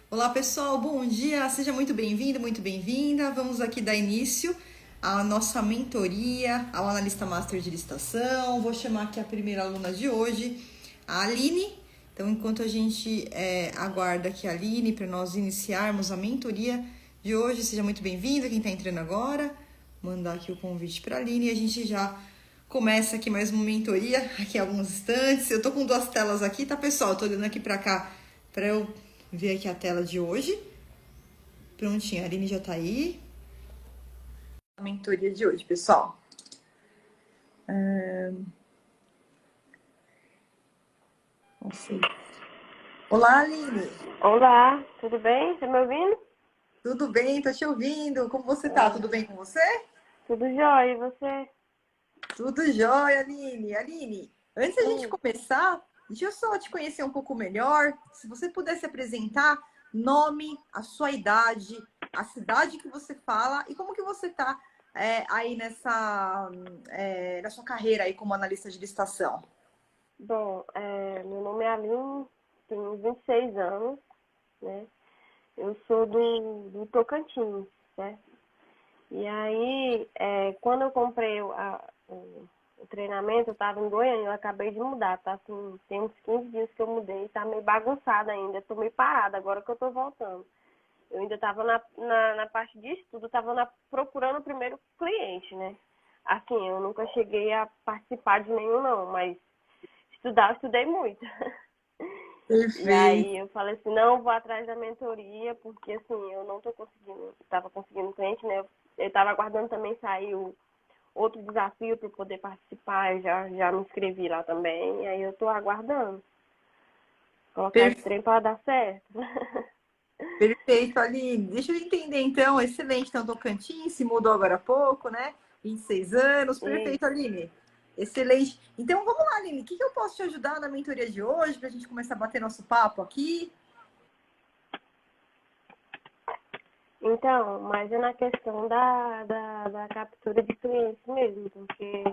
Olá pessoal, bom dia, seja muito bem-vindo, muito bem-vinda. Vamos aqui dar início à nossa mentoria ao analista master de licitação. Vou chamar aqui a primeira aluna de hoje, a Aline. Então, enquanto a gente aguarda aqui a Aline para nós iniciarmos a mentoria de hoje, seja muito bem-vinda quem está entrando agora. Mandar aqui o convite para a Aline e a gente já começa aqui mais uma mentoria, aqui em alguns instantes. Eu tô com duas telas aqui, tá, pessoal? Tô olhando aqui para cá para eu ver aqui a tela de hoje. Prontinho, a Aline já tá aí. A mentoria de hoje, pessoal. Não sei. Olá, Aline. Olá, tudo bem? Tá me ouvindo? Tudo bem? Tô te ouvindo. Como você tá? Tudo bem com você? Tudo jóia, e você? Tudo jóia, Aline. Aline, antes da gente Hum, começar, deixa eu só te conhecer um pouco melhor. Se você pudesse apresentar nome, a sua idade, a cidade que você fala e como que você tá aí na sua carreira aí como analista de licitação. bom, meu nome é Aline, tenho 26 anos, né? Eu sou do Tocantins, né? E aí, quando eu comprei o treinamento, eu estava em Goiânia, eu acabei de mudar, tá? Tem uns 15 dias que eu mudei, tá meio bagunçada ainda, tô meio parada agora que eu tô voltando. Eu ainda estava na parte de estudo, estava procurando o primeiro cliente, né? Assim, eu nunca cheguei a participar de nenhum, não, mas estudar, eu estudei muito. E Perfeito. aí eu falei assim, não, vou atrás da mentoria, porque assim, eu não tô conseguindo, estava conseguindo cliente, né? Eu estava aguardando também sair outro desafio para poder participar, eu já me inscrevi lá também, e aí eu tô aguardando. Colocar esse trem para dar certo. Perfeito, Aline. Deixa eu entender, então. Excelente. Então, Tocantins se mudou agora há pouco, né? 26 anos. E Perfeito, Aline. Excelente. Então, vamos lá, Aline. O que eu posso te ajudar na mentoria de hoje para a gente começar a bater nosso papo aqui? Então, mas é na questão da captura de clientes mesmo, porque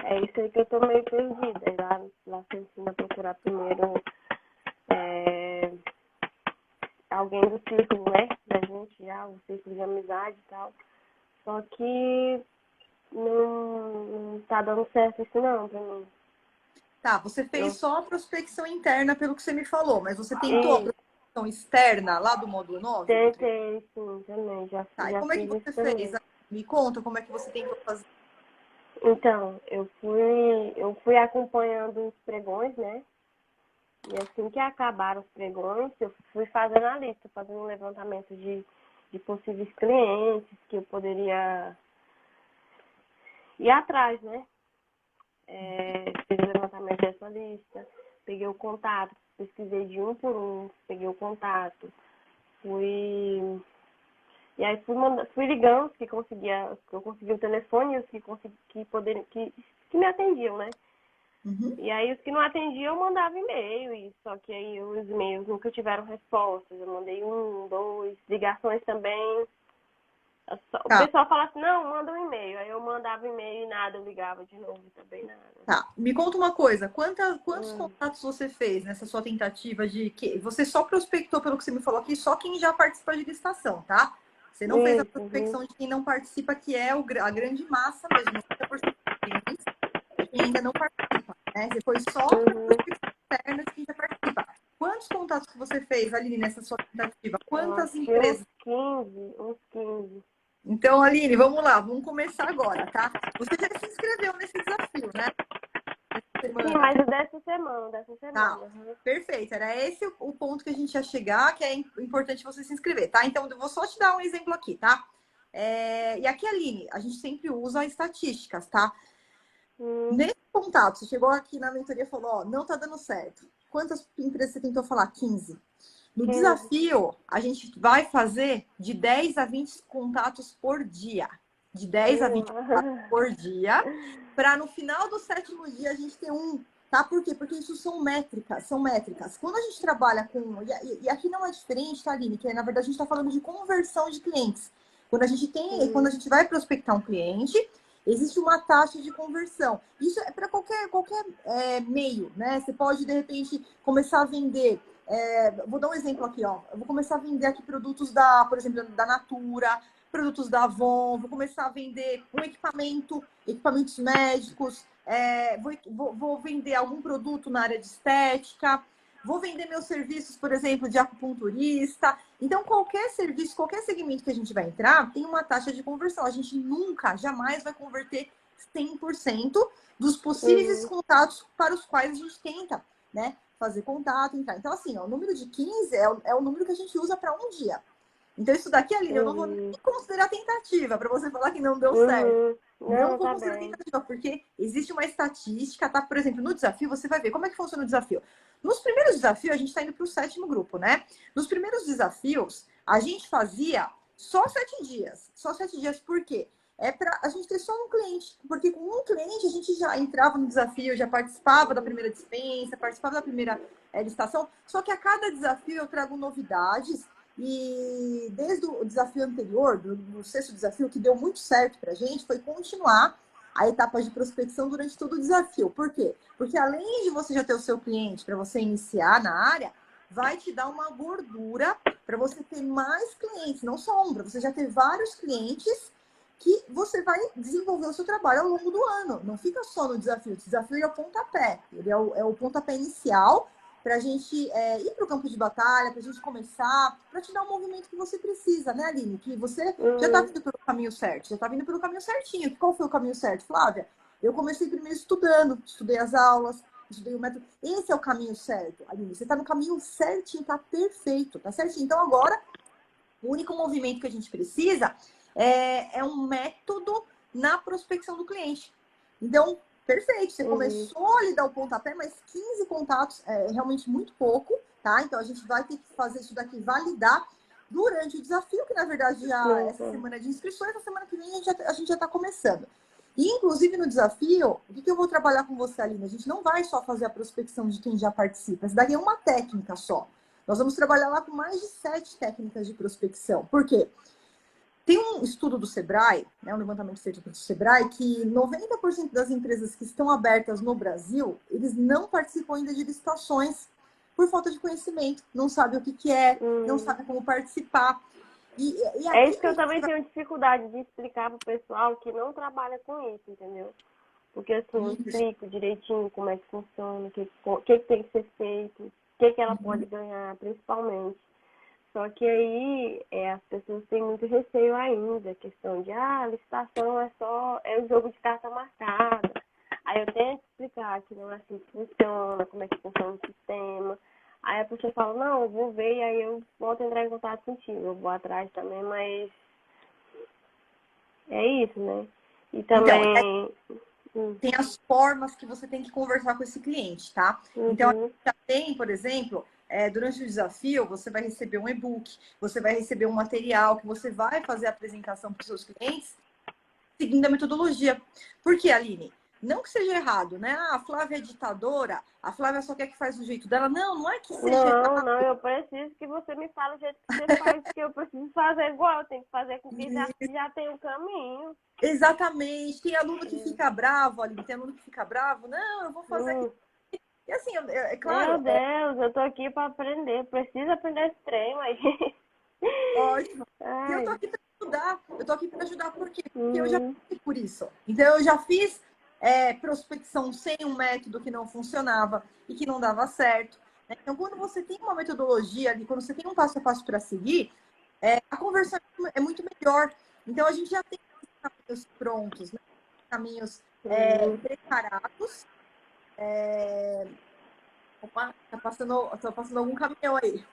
é isso aí que eu tô meio perdida. Lá você ensina a procurar primeiro é, alguém do círculo, né? Da gente já, o círculo de amizade e tal. Só que não tá dando certo isso não pra mim. Tá, você fez Eu, só a prospecção interna, pelo que você me falou, mas você tentou a e prospecção externa lá do módulo 9 do treino? tentei sim também, Tá, e já como é que fiz isso você fez? também. Me conta como é que você tentou fazer. Então, eu fui acompanhando os pregões, né? E assim que acabaram os pregões, eu fui fazendo a lista, fazendo um levantamento de possíveis clientes que eu poderia ir atrás, né? Fiz o levantamento dessa lista, peguei o contato, pesquisei de um por um, peguei o contato, fui. E aí fui ligando os que eu consegui o telefone e os que me atendiam, né? Uhum. E aí os que não atendiam eu mandava e-mail, só que aí os e-mails nunca tiveram respostas. Eu mandei um, dois, ligações também. O Tá. pessoal fala assim, não, manda um e-mail. Aí eu mandava e-mail e nada, eu ligava de novo e também nada. Tá, me conta uma coisa, quantos Hum. contatos você fez nessa sua tentativa de que você só prospectou, pelo que você me falou aqui, só quem já participa de licitação, tá? Você não fez a Isso, uhum. prospecção de quem não participa, que é a grande massa mesmo, 90% dos clientes é quem ainda não participa, né? Você foi só para Uhum. prospecção externa de quem já participa. Quantos contatos que você fez, Aline, nessa sua tentativa? Eu Quantas acho que uns empresas? 15, uns 15. Então, Aline, vamos lá, vamos começar agora, tá? Você já se inscreveu nesse desafio, né? Essa Sim, semana. mas o dessa Tá, semana. Uhum. perfeito. Era esse o ponto que a gente ia chegar, que é importante você se inscrever, tá? Então, eu vou só te dar um exemplo aqui, tá? E aqui, Aline, a gente sempre usa estatísticas, tá? Hum, Nesse contato, você chegou aqui na mentoria e falou, ó, não tá dando certo. Quantas empresas você tentou falar? 15. No 15. desafio, a gente vai fazer de 10 a 20 contatos por dia. De 10 a 20 contatos Uau. por dia, para no final do sétimo dia a gente ter um. Tá? Por quê? Porque isso são métricas, são métricas. Quando a gente trabalha com. E aqui não é diferente, tá, Aline? Que na verdade a gente está falando de conversão de clientes. Quando a Hum, gente vai prospectar um cliente, existe uma taxa de conversão. Isso é para qualquer meio, né? Você pode, de repente, começar a vender Vou dar um exemplo aqui, ó. Eu vou começar a vender aqui produtos da, por exemplo, da Natura, produtos da Avon, vou começar a vender um equipamentos médicos, vou vender algum produto na área de estética, vou vender meus serviços, por exemplo, de acupunturista. Então, qualquer serviço, qualquer segmento que a gente vai entrar, tem uma taxa de conversão. A gente nunca, jamais vai converter 100% dos possíveis contatos para os quais a gente tenta, né? Fazer contato, entrar. Então, assim, ó, o número de 15 é o número que a gente usa para um dia. Então, isso daqui, Aline, eu não vou nem considerar tentativa para você falar que não deu certo. Não vou considerar tentativa, porque existe uma estatística, tá? Por exemplo, no desafio, você vai ver como é que funciona o desafio. Nos primeiros desafios, a gente está indo para o 7º grupo, né? Nos primeiros desafios, a gente fazia só 7 dias. Só 7 dias, por quê? É para a gente ter só um cliente, porque com um cliente a gente já entrava no desafio, já participava da primeira dispensa, participava da primeira licitação, só que a cada desafio eu trago novidades, e desde o desafio anterior, do 6º desafio, que deu muito certo para a gente, foi continuar a etapa de prospecção durante todo o desafio. Por quê? Porque além de você já ter o seu cliente para você iniciar na área, vai te dar uma gordura para você ter mais clientes, não só um, para você já ter vários clientes que você vai desenvolver o seu trabalho ao longo do ano. Não fica só no desafio. O desafio é o pontapé. Ele é o pontapé inicial para a gente ir para o campo de batalha, para a gente começar, para te dar o movimento que você precisa, né, Aline? Que você já está vindo pelo caminho certo, já está vindo pelo caminho certinho. Qual foi o caminho certo, Flávia? Eu comecei primeiro estudando, estudei as aulas, estudei o método. Esse é o caminho certo, Aline. Você está no caminho certinho, está perfeito, tá certinho. Então, agora, o único movimento que a gente precisa é um método na prospecção do cliente. Então, perfeito, você começou a lhe dar o pontapé, mas 15 contatos é realmente muito pouco, tá? Então, a gente vai ter que fazer isso daqui, validar durante o desafio, que na verdade já essa semana de inscrições, na semana que vem a gente já está começando. E, inclusive, no desafio, o que eu vou trabalhar com você, Aline? A gente não vai só fazer a prospecção de quem já participa, essa daqui é uma técnica só. Nós vamos trabalhar lá com mais de 7 técnicas de prospecção. Por quê? Tem um estudo do Sebrae, né, um levantamento feito pelo Sebrae, que 90% das empresas que estão abertas no Brasil, eles não participam ainda de licitações por falta de conhecimento. Não sabem o que é, não sabem como participar. E é isso que eu também tenho dificuldade de explicar para o pessoal que não trabalha com isso, entendeu? Porque assim, eu explico direitinho como é que funciona, o que tem que ser feito, o que ela pode ganhar, principalmente. Só que aí as pessoas têm muito receio ainda, a questão de licitação é um jogo de carta marcada. Aí eu tento explicar que não é assim que funciona, como é que funciona o sistema. Aí a pessoa fala, não, eu vou ver, aí eu volto a entrar em contato contigo. Eu vou atrás também, mas é isso, né? E também... tem as formas que você tem que conversar com esse cliente, tá? Então, a gente já tem, por exemplo, durante o desafio, você vai receber um e-book, você vai receber um material que você vai fazer a apresentação para os seus clientes, seguindo a metodologia. Por quê, Aline? Não que seja errado, né? A Flávia é ditadora, a Flávia só quer que faz do jeito dela. Não é que seja errado. Não, eu preciso que você me fale o jeito que você faz, porque eu preciso fazer igual, eu tenho que fazer com quem já tem o caminho. Exatamente. Tem aluno que fica bravo, Aline, tem aluno que fica bravo. Não, eu vou fazer aqui. E assim, é claro... Meu Deus, eu tô aqui para aprender, preciso aprender esse trem, mas... Ótimo. E eu tô aqui para ajudar. Eu tô aqui para ajudar por quê? Porque eu já fiz por isso. Então, eu já fiz prospecção sem um método que não funcionava e que não dava certo. Né? Então, quando você tem uma metodologia ali, quando você tem um passo a passo para seguir, a conversão é muito melhor. Então, a gente já tem caminhos prontos, né? Caminhos preparados. Opa, tá passando algum caminhão aí.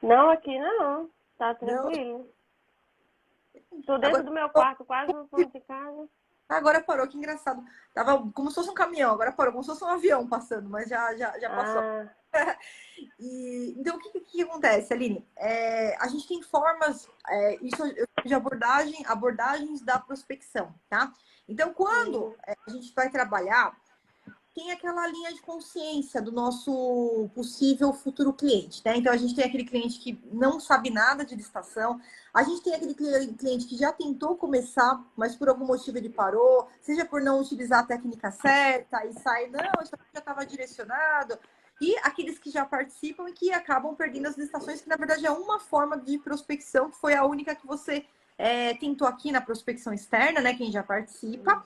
Não, aqui não. Tá tranquilo. Tô dentro do meu quarto, quase no fundo de casa. Agora parou, que engraçado. Tava como se fosse um caminhão, agora parou, como se fosse um avião passando, mas já passou. Então, o que acontece, Aline? A gente tem formas, isso de abordagens da prospecção, tá? Então, quando a gente vai trabalhar, tem aquela linha de consciência do nosso possível futuro cliente, né? Então, a gente tem aquele cliente que não sabe nada de licitação, a gente tem aquele cliente que já tentou começar, mas por algum motivo ele parou, seja por não utilizar a técnica certa e sai, não, isso já estava direcionado. e aqueles que já participam e que acabam perdendo as licitações, que na verdade é uma forma de prospecção, que foi a única que você tentou aqui na prospecção externa, né? Quem já participa.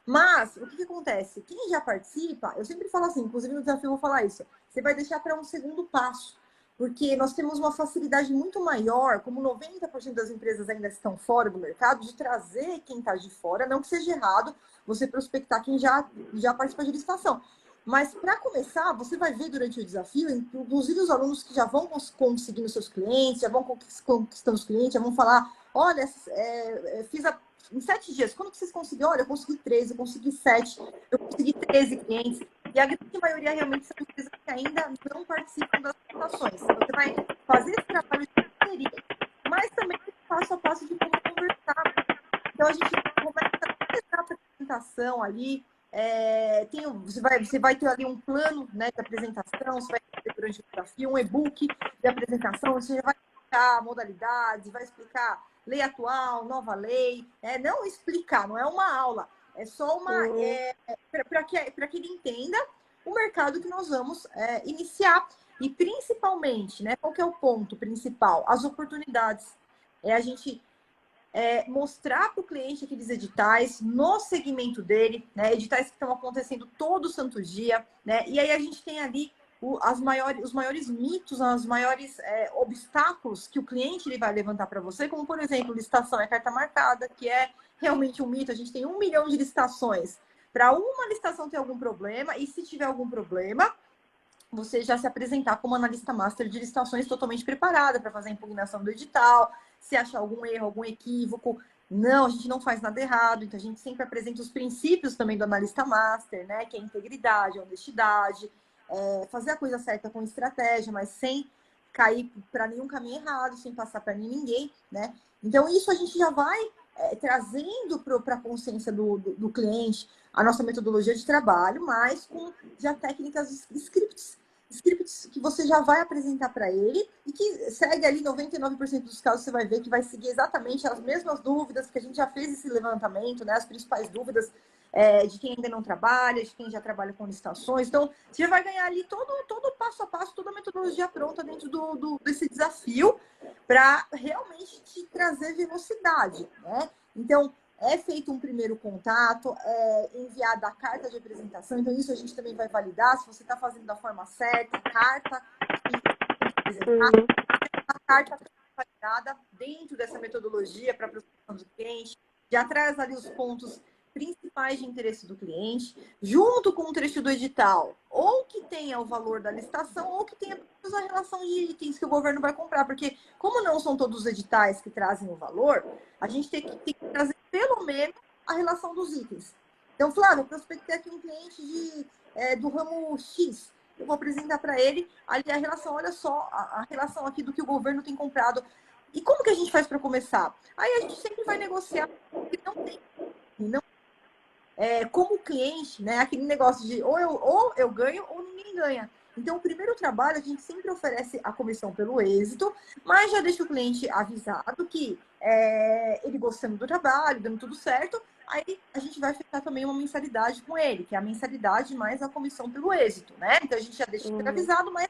Mas, o que acontece? Quem já participa, eu sempre falo assim, inclusive no desafio eu vou falar isso, você vai deixar para um segundo passo. Porque nós temos uma facilidade muito maior, como 90% das empresas ainda estão fora do mercado, de trazer quem está de fora, não que seja errado você prospectar quem já participa de licitação. Mas, para começar, você vai ver durante o desafio, inclusive os alunos que já vão conseguindo seus clientes, já vão conquistando os clientes, já vão falar, olha, fiz em 7 dias, quando vocês conseguiram? Olha, eu consegui 13, eu consegui 7, eu consegui 13 clientes. E a grande maioria realmente são empresas que ainda não participam das licitações. Você vai fazer esse trabalho de parceria, mas também passo a passo de como conversar. Então, a gente começa a apresentação ali. Você vai ter ali um plano, né, de apresentação, você vai ter durante o desafio um e-book de apresentação, você já vai explicar modalidades, vai explicar lei atual, nova lei. Não explicar, não é uma aula, é só para que ele entenda o mercado que nós vamos iniciar. E principalmente, né, qual que é o ponto principal? As oportunidades. A gente mostrar para o cliente aqueles editais no segmento dele, né? Editais que estão acontecendo todo santo dia, né? E aí a gente tem ali os maiores mitos, os maiores obstáculos que o cliente ele vai levantar para você, como, por exemplo, licitação é carta marcada, que é realmente um mito. A gente tem 1 milhão de licitações. Para uma licitação ter algum problema, e se tiver algum problema, você já se apresentar como analista master de licitações totalmente preparada para fazer a impugnação do edital, se achar algum erro, algum equívoco. Não, a gente não faz nada errado, então a gente sempre apresenta os princípios também do analista master, né? Que é integridade, honestidade, fazer a coisa certa com estratégia, mas sem cair para nenhum caminho errado, sem passar para ninguém, né? Então isso a gente já vai trazendo para a consciência do cliente a nossa metodologia de trabalho, mas com já técnicas scripts que você já vai apresentar para ele e que segue ali 99% dos casos, você vai ver que vai seguir exatamente as mesmas dúvidas, que a gente já fez esse levantamento, né? As principais dúvidas de quem ainda não trabalha, de quem já trabalha com licitações. Então, você já vai ganhar ali todo o passo a passo, toda a metodologia pronta dentro desse desafio para realmente te trazer velocidade, né? Então, é feito um primeiro contato, é enviada a carta de apresentação, então isso a gente também vai validar, se você está fazendo da forma certa, a carta que apresentar, a carta validada dentro dessa metodologia para a prospecção do cliente, já traz ali os pontos principais de interesse do cliente, junto com o trecho do edital, ou que tenha o valor da licitação, ou que tenha a relação de itens que o governo vai comprar, porque como não são todos os editais que trazem o valor, a gente tem que trazer pelo menos a relação dos itens. Então, Flávio, eu prospectei aqui um cliente do ramo X, eu vou apresentar para ele ali a relação, olha só, a relação aqui do que o governo tem comprado. E como que a gente faz para começar? Aí a gente sempre vai negociar, porque não tem, como cliente, né? Aquele negócio de ou eu ganho ou ninguém ganha. Então, o primeiro trabalho, a gente sempre oferece a comissão pelo êxito, mas já deixa o cliente avisado que ele gostando do trabalho, dando tudo certo, aí a gente vai fechar também uma mensalidade com ele, que é a mensalidade mais a comissão pelo êxito, né? Então, a gente já deixa avisado, mas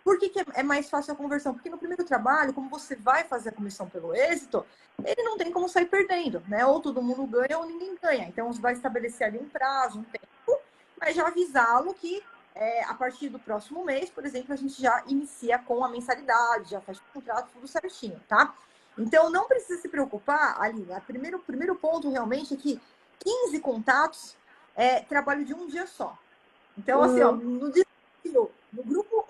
por que é mais fácil a conversão? Porque no primeiro trabalho, como você vai fazer a comissão pelo êxito, ele não tem como sair perdendo, né? Ou todo mundo ganha ou ninguém ganha. Então, você vai estabelecer ali um prazo, um tempo, mas já avisá-lo que a partir do próximo mês, por exemplo, a gente já inicia com a mensalidade, já faz o contrato tudo certinho, tá? Então, não precisa se preocupar, Aline. O primeiro ponto realmente é que 15 contatos é trabalho de um dia só. Então, assim, ó, no desafio,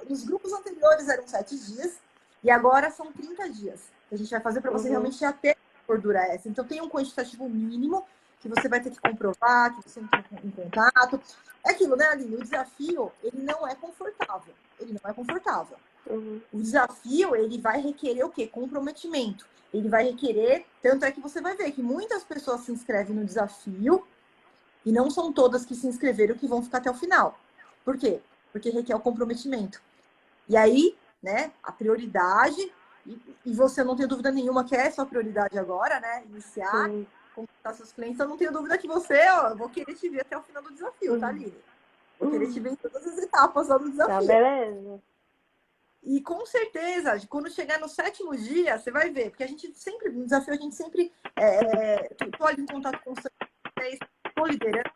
nos grupos anteriores eram 7 dias e agora são 30 dias. Que a gente vai fazer para você realmente já ter gordura essa. Então, tem um quantitativo mínimo que você vai ter que comprovar, que você entrou em contato. É aquilo, né, Aline? O desafio, ele não é confortável. Ele não é confortável. O desafio, ele vai requerer o quê? Comprometimento. Ele vai requerer... Tanto é que você vai ver que muitas pessoas se inscrevem no desafio e não são todas que se inscreveram que vão ficar até o final. Por quê? Porque requer o comprometimento. E aí, né, a prioridade... E você não tem dúvida nenhuma que é sua prioridade agora, né? Iniciar, conquistar seus clientes. Eu não tenho dúvida que você, eu vou querer te ver até o final do desafio, tá, Aline? Vou querer te ver em todas as etapas lá no Tá, desafio. beleza. E com certeza, quando chegar no 7º dia, você vai ver, porque a gente sempre, no desafio, a gente sempre tô ali em contato constante com vocês, tô liderando,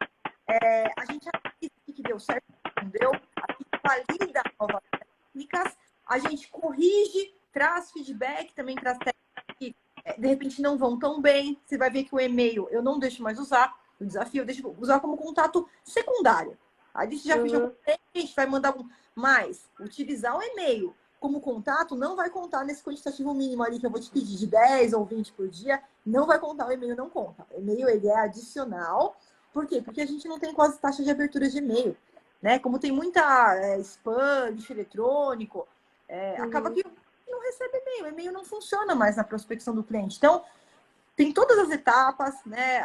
a gente analisa o que deu certo, o que não deu, a gente valida novas técnicas, a gente corrige, traz feedback, também traz técnicas que de repente não vão tão bem. Você vai ver que o e-mail eu não deixo mais usar, o desafio eu deixo usar como contato secundário. Aí você já fechou com a gente, vai mandar mais. Utilizar o e-mail como contato não vai contar nesse quantitativo mínimo ali que eu vou te pedir de 10 ou 20 por dia, não vai contar, o e-mail não conta. O e-mail ele é adicional. Por quê? Porque a gente não tem quase taxa de abertura de e-mail, né? Como tem muita spam, lixo eletrônico, acaba que não recebe e-mail. O e-mail não funciona mais na prospecção do cliente. Então, tem todas as etapas, né?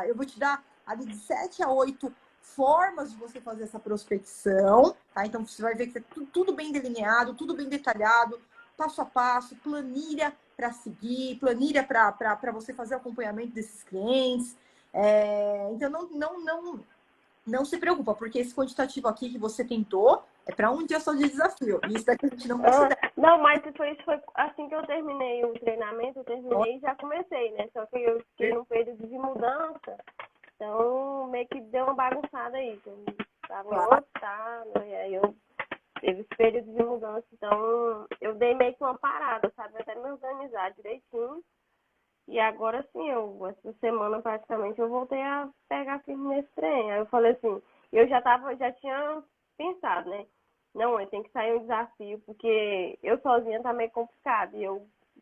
Eu vou te dar ali de 7 a 8 formas de você fazer essa prospecção, tá? Então você vai ver que é tudo bem delineado, tudo bem detalhado, passo a passo, planilha para seguir, planilha para você fazer o acompanhamento desses clientes. Então não se preocupa, porque esse quantitativo aqui que você tentou é para um dia só de desafio. E isso daqui a gente não considera. Não, mas isso foi assim que eu terminei o treinamento, eu terminei e já comecei, né? Só que eu fiquei num período de mudança, então meio que deu uma bagunçada aí. Eu estava em outro estado, e aí eu teve esse período de mudança, então eu dei meio que uma parada, sabe? Até me organizar direitinho. E agora sim, essa semana praticamente eu voltei a pegar firme nesse trem. Aí eu falei assim, eu já tinha pensado, né? Não, eu tenho que sair um desafio, porque eu sozinha tá meio complicado. E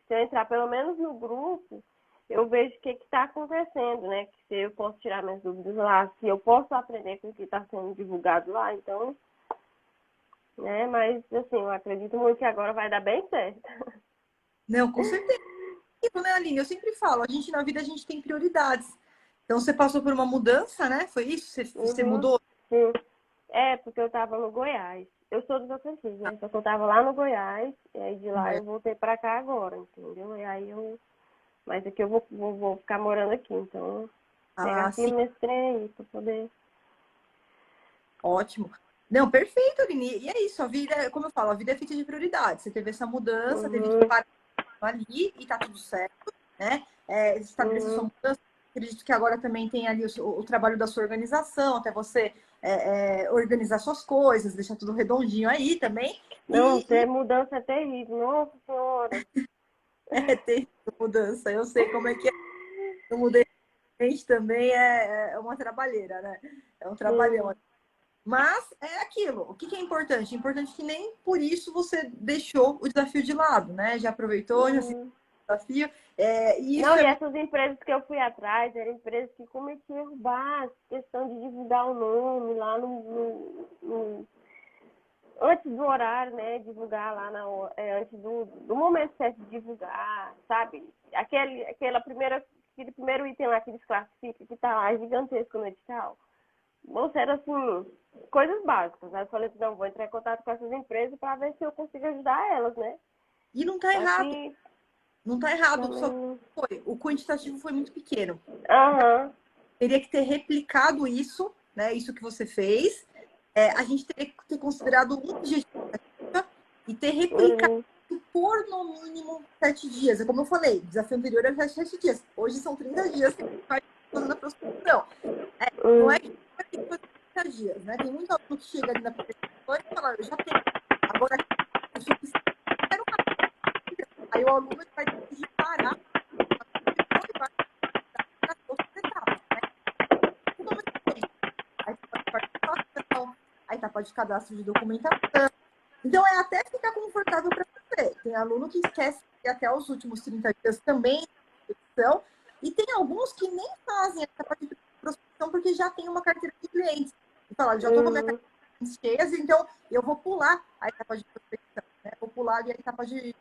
se eu entrar pelo menos no grupo, eu vejo o que está acontecendo, né? Que se eu posso tirar minhas dúvidas lá, se eu posso aprender com o que está sendo divulgado lá, então, né? Mas assim, eu acredito muito que agora vai dar bem certo. Não, com certeza. Né, Aline? Eu sempre falo, a gente na vida a gente tem prioridades. Então você passou por uma mudança, né? Foi isso? Você mudou? Sim. Porque eu tava no Goiás. Eu sou do Tocantins, né? Só que eu tava lá no Goiás, e aí de lá eu voltei pra cá agora, entendeu? E aí mas aqui eu vou ficar morando aqui, então pegar Sim. firme nesse trem aí pra poder. Ótimo. Não, perfeito, Aline. E é isso, a vida, como eu falo, a vida é feita de prioridades. Você teve essa mudança, teve que parar ali e tá tudo certo, né? Estabelecer sua mudança. Acredito que agora também tem ali o trabalho da sua organização, até você organizar suas coisas, deixar tudo redondinho aí também. Não, ter mudança é terrível, nossa senhora. Ter mudança, eu sei como é que é. Eu mudei também é uma trabalheira, né? É um trabalhão. Mas é aquilo. O que é importante? É importante que nem por isso você deixou o desafio de lado, né? Já aproveitou, já se desafio. E isso Não, e essas empresas que eu fui atrás eram empresas que cometiam erro básico, questão de divulgar o nome lá antes do horário, né? Divulgar lá antes do momento certo de divulgar, sabe? Aquele primeiro item lá que desclassifica, que tá lá gigantesco no edital. Moça, era assim, coisas básicas. Aí eu falei assim, não, vou entrar em contato com essas empresas para ver se eu consigo ajudar elas, né? E não tá errado. Que Não tá errado. também... Só o quantitativo foi muito pequeno. Teria que ter replicado isso, né? Isso que você fez. A gente teria que ter considerado um dia de expectativa e ter replicado por no mínimo 7 dias. É como eu falei, o desafio anterior era 7 dias. Hoje são 30 dias que a gente vai fazendo a prospecção. Não é que vai ter que fazer 30 dias, né? Tem muito aluno que chega ali na prospecção e fala, eu já tenho. Agora, eu só quero uma. Aí o aluno vai ter que parar e vai para as outras etapas, né? A etapa de participação, a etapa de cadastro de documentação. Então, é até ficar confortável para você. Tem aluno que esquece até os últimos 30 dias também de prospecção, e tem alguns que nem fazem essa parte de prospecção porque já tem uma carteira de clientes. E fala, já estou com a minha carteira de clientes cheias, então eu vou pular a etapa de prospecção, né? Vou pular ali a etapa de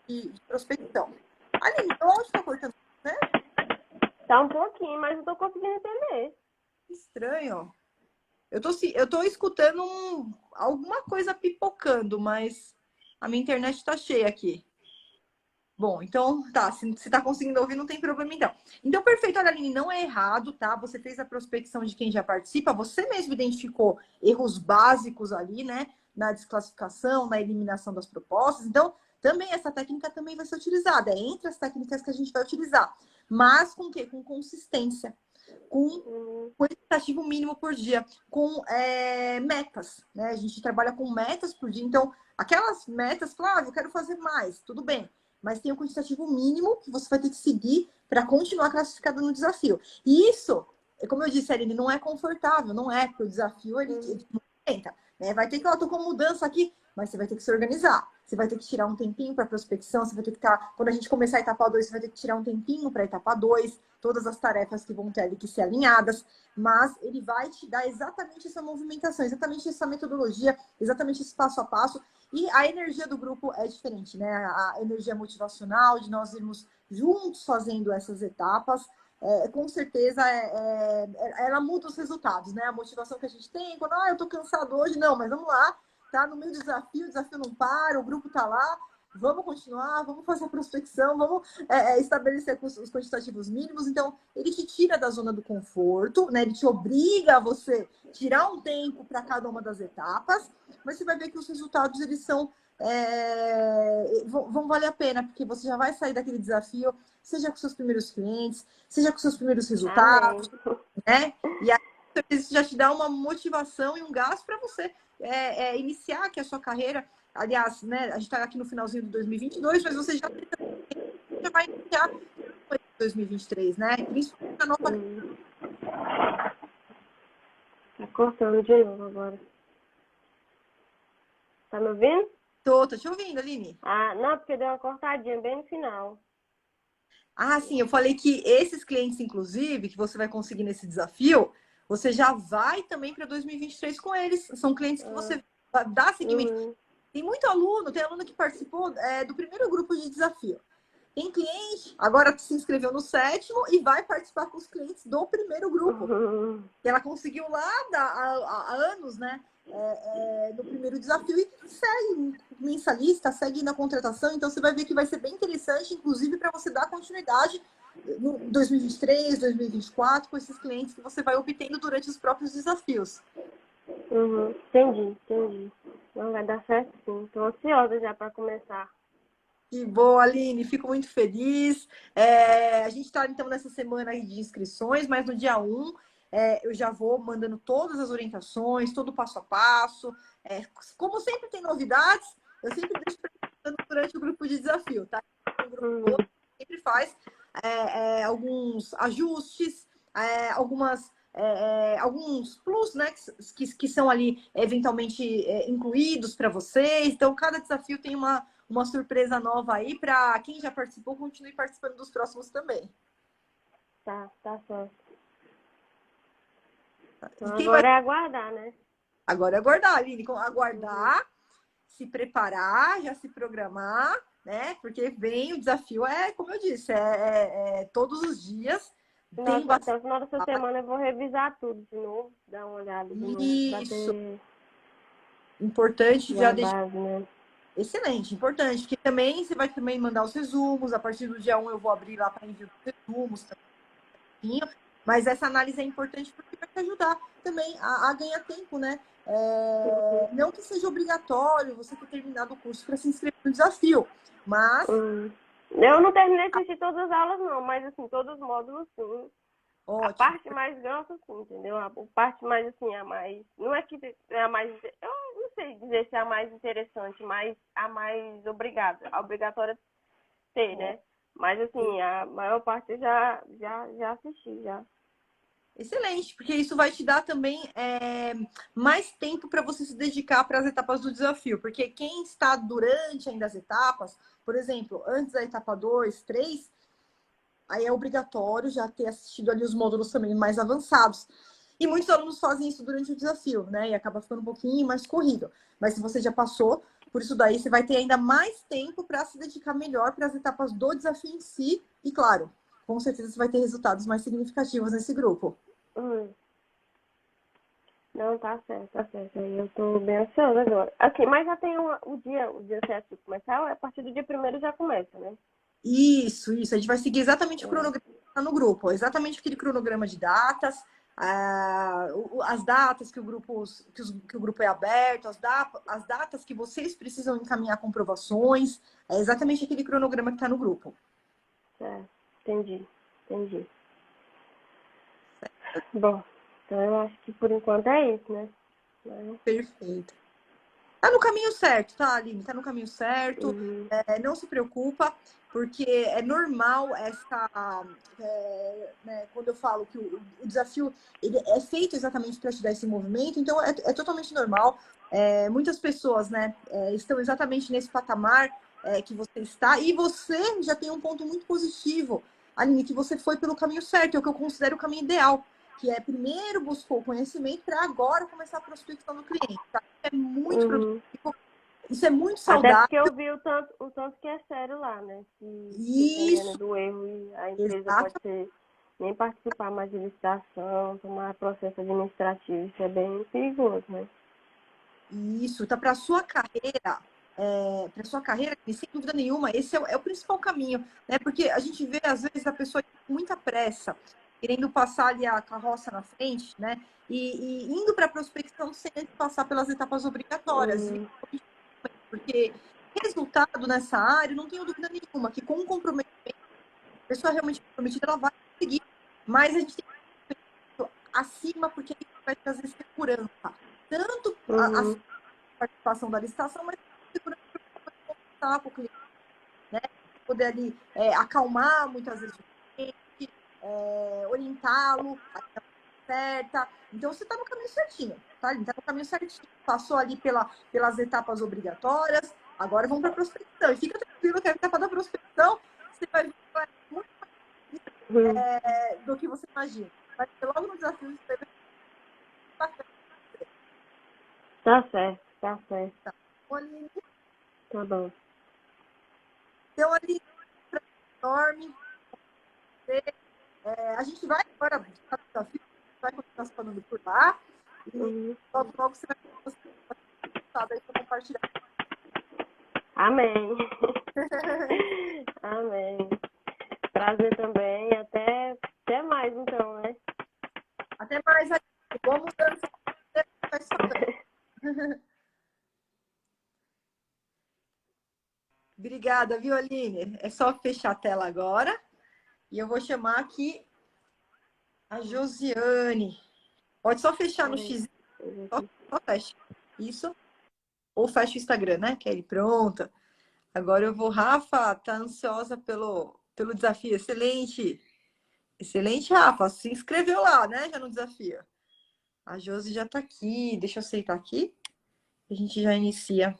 prospecção. Aline, eu acho que estou cortando, né? Tá um pouquinho, mas eu tô conseguindo entender. Estranho. Eu tô escutando alguma coisa pipocando, mas a minha internet tá cheia aqui. Bom, então, tá, se tá conseguindo ouvir, não tem problema então. Então, perfeito, olha, Aline, não é errado, tá? Você fez a prospecção de quem já participa, você mesmo identificou erros básicos ali, né? Na desclassificação, na eliminação das propostas. Então, também essa técnica também vai ser utilizada. É entre as técnicas que a gente vai utilizar. Mas com o quê? Com consistência. Com Uhum. quantitativo mínimo por dia, com metas, né? A gente trabalha com metas por dia, então aquelas metas, Flávio, eu quero fazer mais, tudo bem, mas tem o quantitativo mínimo que você vai ter que seguir para continuar classificado no desafio. E isso, como eu disse, Aline, não é confortável, não é, porque o desafio ele não tenta, né? Vai ter que, ó, tô com mudança aqui, mas você vai ter que se organizar. Você vai ter que tirar um tempinho para prospecção, você vai ter que estar. Quando a gente começar a etapa 2, você vai ter que tirar um tempinho para a etapa 2, todas as tarefas que vão ter ali que ser alinhadas, mas ele vai te dar exatamente essa movimentação, exatamente essa metodologia, exatamente esse passo a passo. E a energia do grupo é diferente, né? A energia motivacional, de nós irmos juntos fazendo essas etapas, com certeza ela muda os resultados, né? A motivação que a gente tem, quando eu tô cansado hoje, não, mas vamos lá, tá no meio do desafio, o desafio não para, o grupo tá lá, vamos continuar, vamos fazer a prospecção, vamos estabelecer os quantitativos mínimos. Então, ele te tira da zona do conforto, né? Ele te obriga a você tirar um tempo para cada uma das etapas, mas você vai ver que os resultados eles são vão valer a pena, porque você já vai sair daquele desafio, seja com seus primeiros clientes, seja com seus primeiros Amém. resultados, né? E aí isso já te dá uma motivação e um gás para você iniciar aqui a sua carreira. Aliás, né, a gente está aqui no finalzinho de 2022, mas você já vai iniciar 2023, né? Principalmente na nova. Tá cortando de novo agora. Tá me ouvindo? Tô te ouvindo, Aline. Ah, não, porque deu uma cortadinha bem no final. Ah, sim, eu falei que esses clientes, inclusive, que você vai conseguir nesse desafio, você já vai também para 2023 com eles. São clientes que Ah, você dá seguimento. uhum. Tem muito aluno, tem aluno que participou do primeiro grupo de desafio. Tem cliente agora que se inscreveu no sétimo e vai participar com os clientes do primeiro grupo. Uhum. Que ela conseguiu lá há anos, né? No primeiro desafio e segue mensalista, segue na contratação. Então você vai ver que vai ser bem interessante, inclusive para você dar continuidade no 2023, 2024, com esses clientes que você vai obtendo durante os próprios desafios. Uhum. Entendi. Não vai dar certo, sim. Tô ansiosa já para começar. Que boa, Aline, fico muito feliz. A gente está, então, nessa semana aí de inscrições, mas no dia 1 eu já vou mandando todas as orientações, todo o passo a passo. Como sempre tem novidades, eu sempre deixo durante o grupo de desafio, tá? O Uhum. grupo sempre faz alguns ajustes, alguns plus, né, que são ali eventualmente incluídos para vocês. Então, cada desafio tem uma surpresa nova aí para quem já participou, continue participando dos próximos também. Tá certo. Então E quem vai agora é aguardar, né? agora é aguardar, Aline, Uhum. aguardar, se preparar, já se programar, né? Porque vem o desafio, como eu disse, todos os dias tem Nossa, até bastante. o final dessa semana eu vou revisar tudo de novo, dar uma olhada de novo, pra Isso, ter importante já uma deixar. base, né? Excelente, importante, porque também você vai também mandar os resumos, a partir do dia 1 eu vou abrir lá para envio dos resumos também, mas essa análise é importante porque vai te ajudar também a ganhar tempo, né? Uhum. Não que seja obrigatório você ter terminado o curso para se inscrever no desafio, mas Uhum. Eu não terminei de assistir todas as aulas, não, mas assim, todos os módulos, sim. A ótimo. parte mais grossa, sim, entendeu? A parte mais, assim, a mais. Não é que é a mais. Eu não sei dizer se é a mais interessante, mas a mais obrigada. A obrigatória ter, né? Mas, assim, a maior parte eu já assisti, já. Excelente, porque isso vai te dar também mais tempo para você se dedicar para as etapas do desafio. Porque quem está durante ainda as etapas, por exemplo, antes da etapa 2, 3, aí é obrigatório já ter assistido ali os módulos também mais avançados. E muitos alunos fazem isso durante o desafio, né? E acaba ficando um pouquinho mais corrido. Mas se você já passou por isso daí, você vai ter ainda mais tempo para se dedicar melhor para as etapas do desafio em si. E claro, com certeza você vai ter resultados mais significativos nesse grupo. Hum. Não, tá certo, tá certo. Aí eu tô bem ansiosa agora. Assim, mas já tem o dia certo de começar, a partir do dia primeiro já começa, né? Isso. A gente vai seguir exatamente o É, cronograma que está no grupo. Exatamente aquele cronograma de datas, as datas que que o grupo é aberto, as datas que vocês precisam encaminhar comprovações. É exatamente aquele cronograma que está no grupo. entendi, entendi. Bom, então eu acho que por enquanto é isso, né? Perfeito. Tá no caminho certo, tá, Aline? Tá no caminho certo. Uhum, Não se preocupa, porque é normal né, quando eu falo que o desafio ele é feito exatamente para te dar esse movimento, então é totalmente normal. Muitas pessoas, né, estão exatamente nesse patamar que você está, e você já tem um ponto muito positivo, Aline, que você foi pelo caminho certo, é o que eu considero o caminho ideal, que é primeiro buscou o conhecimento para agora começar a prospecção do cliente. Tá? É muito uhum. produtivo, isso é muito Até saudável. porque eu vi o tanto que é sério lá, né? Que dependendo Isso, do erro, a empresa pode exato. ser nem participar mais de licitação, tomar processo administrativo. Isso é bem perigoso, né? Isso, tá para sua carreira, e sem dúvida nenhuma, esse é o principal caminho, né? Porque a gente vê, às vezes, a pessoa com muita pressa, querendo passar ali a carroça na frente, né? E indo para a prospecção sem antes passar pelas etapas obrigatórias. Hum, Porque resultado nessa área, não tenho dúvida nenhuma, que com o comprometimento, a pessoa realmente comprometida, ela vai conseguir. Mas a gente tem que ir acima, porque isso vai trazer segurança. Tanto a uhum, participação da licitação, mas segurança para conversar com o cliente, né? Poder ali acalmar muitas vezes o cliente, orientá-lo certa. Então você está no caminho certinho, tá? Está no caminho certinho. Passou ali pelas etapas obrigatórias, agora vamos para a prospecção. E fica tranquilo que a etapa da prospecção você vai ver muito uhum. do que você imagina. Vai ser logo no desafio de escrever bastante. Tá certo, tá certo. Aline, Tá bom. então, ali, enorme. A gente vai agora para o desafio, vai continuar se falando por lá. E Uhum. logo você vai gostar daí para compartilhar. Amém. Amém. Prazer também. Até mais, então, né? Até mais, Aline. Boa mudança. Vai falando. Obrigada, viu, Aline? É só fechar a tela agora. E eu vou chamar aqui a Josiane. Pode só fechar no Peraí. X, só fecha. Isso. Ou fecha o Instagram, né? Que aí pronto. Agora eu vou. Rafa, tá ansiosa pelo desafio. Excelente. Excelente, Rafa. Se inscreveu lá, né? Já no desafio. A Josi já tá aqui. Deixa eu aceitar aqui. A gente já inicia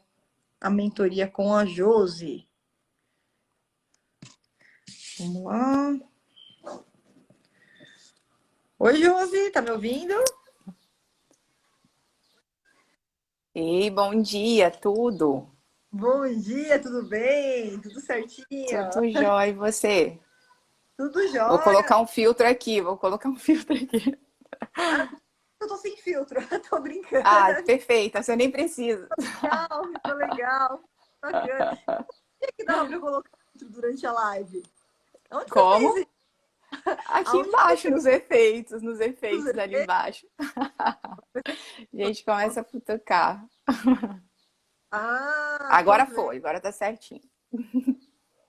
a mentoria com a Josi. Vamos lá. Oi, Josi, tá me ouvindo? Ei, bom dia, tudo? Bom dia, tudo bem? Tudo certinho? Tudo jóia, e você? Tudo Vou jóia? colocar um filtro aqui, vou colocar um filtro aqui. Ah, eu tô sem filtro, tô brincando. Ah, perfeito, você nem precisa. Legal, ficou legal. Bacana. Por que dava pra colocar filtro durante a live? Onde você fez Como? isso? Aqui Aonde você embaixo, nos fez efeitos ali isso? embaixo. A gente começa a futucar. Ah, tô vendo. Agora tá certinho.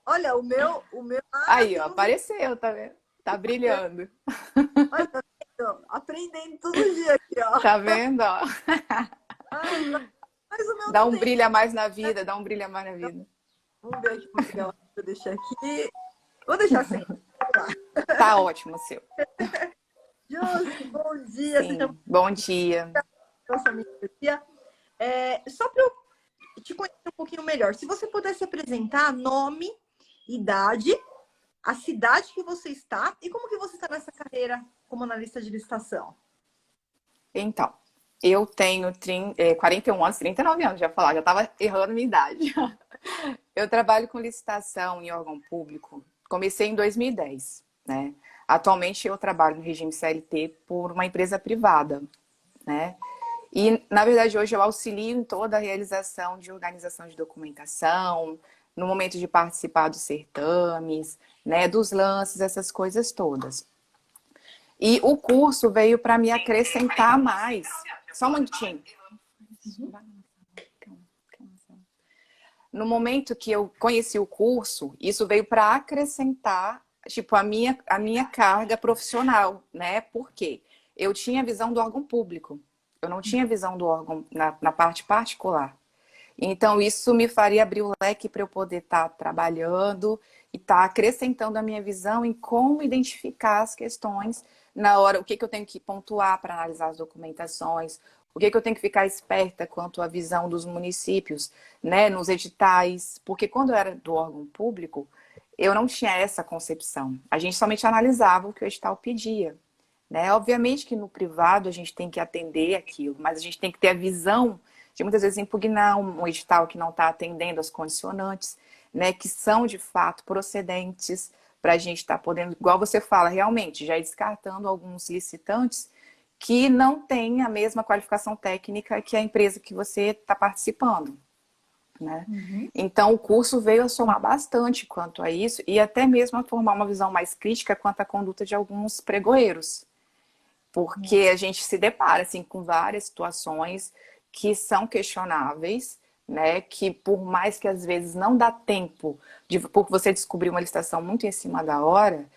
Olha, o meu, Aí, ó, tem uns, apareceu, tá vendo? Tá brilhando. olha, tá vendo? Aprendendo todo dia aqui, ó. Tá vendo, ó? Ai, mas o meu Dá não um tem. brilho a mais na vida, dá um brilho a mais na vida. Vamos ver aqui, vou pegar lá, vou deixar aqui. Vou deixar sem. Tá ótimo o seu. Josi, bom dia, seja Sim, bom dia. nossa mentoria. Só para eu te conhecer um pouquinho melhor, se você pudesse apresentar nome, idade, a cidade que você está e como que você está nessa carreira como analista de licitação. Então, eu tenho 41 anos, 39 anos, já falar, já estava errando minha idade. Eu trabalho com licitação em órgão público. Comecei em 2010, né? Atualmente eu trabalho no regime CLT por uma empresa privada, né? E, na verdade, hoje eu auxilio em toda a realização de organização de documentação, no momento de participar dos certames, né, dos lances, essas coisas todas. E o curso veio para me acrescentar mais. Só um minutinho. No momento que eu conheci o curso, isso veio para acrescentar, tipo, a minha carga profissional, né? Por quê? Eu tinha visão do órgão público, eu não tinha visão do órgão na parte particular. Então, isso me faria abrir o leque para eu poder estar trabalhando e estar acrescentando a minha visão em como identificar as questões na hora, o que eu tenho que pontuar para analisar as documentações, o que eu tenho que ficar esperta quanto à visão dos municípios, né, nos editais, porque quando eu era do órgão público, eu não tinha essa concepção. A gente somente analisava o que o edital pedia, né? Obviamente que no privado a gente tem que atender aquilo, mas a gente tem que ter a visão de muitas vezes impugnar um edital que não está atendendo as condicionantes, né, que são de fato procedentes para a gente estar podendo, igual você fala, realmente, já ir descartando alguns licitantes que não têm a mesma qualificação técnica que a empresa que você está participando, né? Uhum. Então, o curso veio a somar bastante quanto a isso e até mesmo a formar uma visão mais crítica quanto à conduta de alguns pregoeiros, porque a gente se depara assim, com várias situações que são questionáveis, né? Que por mais que às vezes não dá tempo por você descobrir uma licitação muito em cima da hora,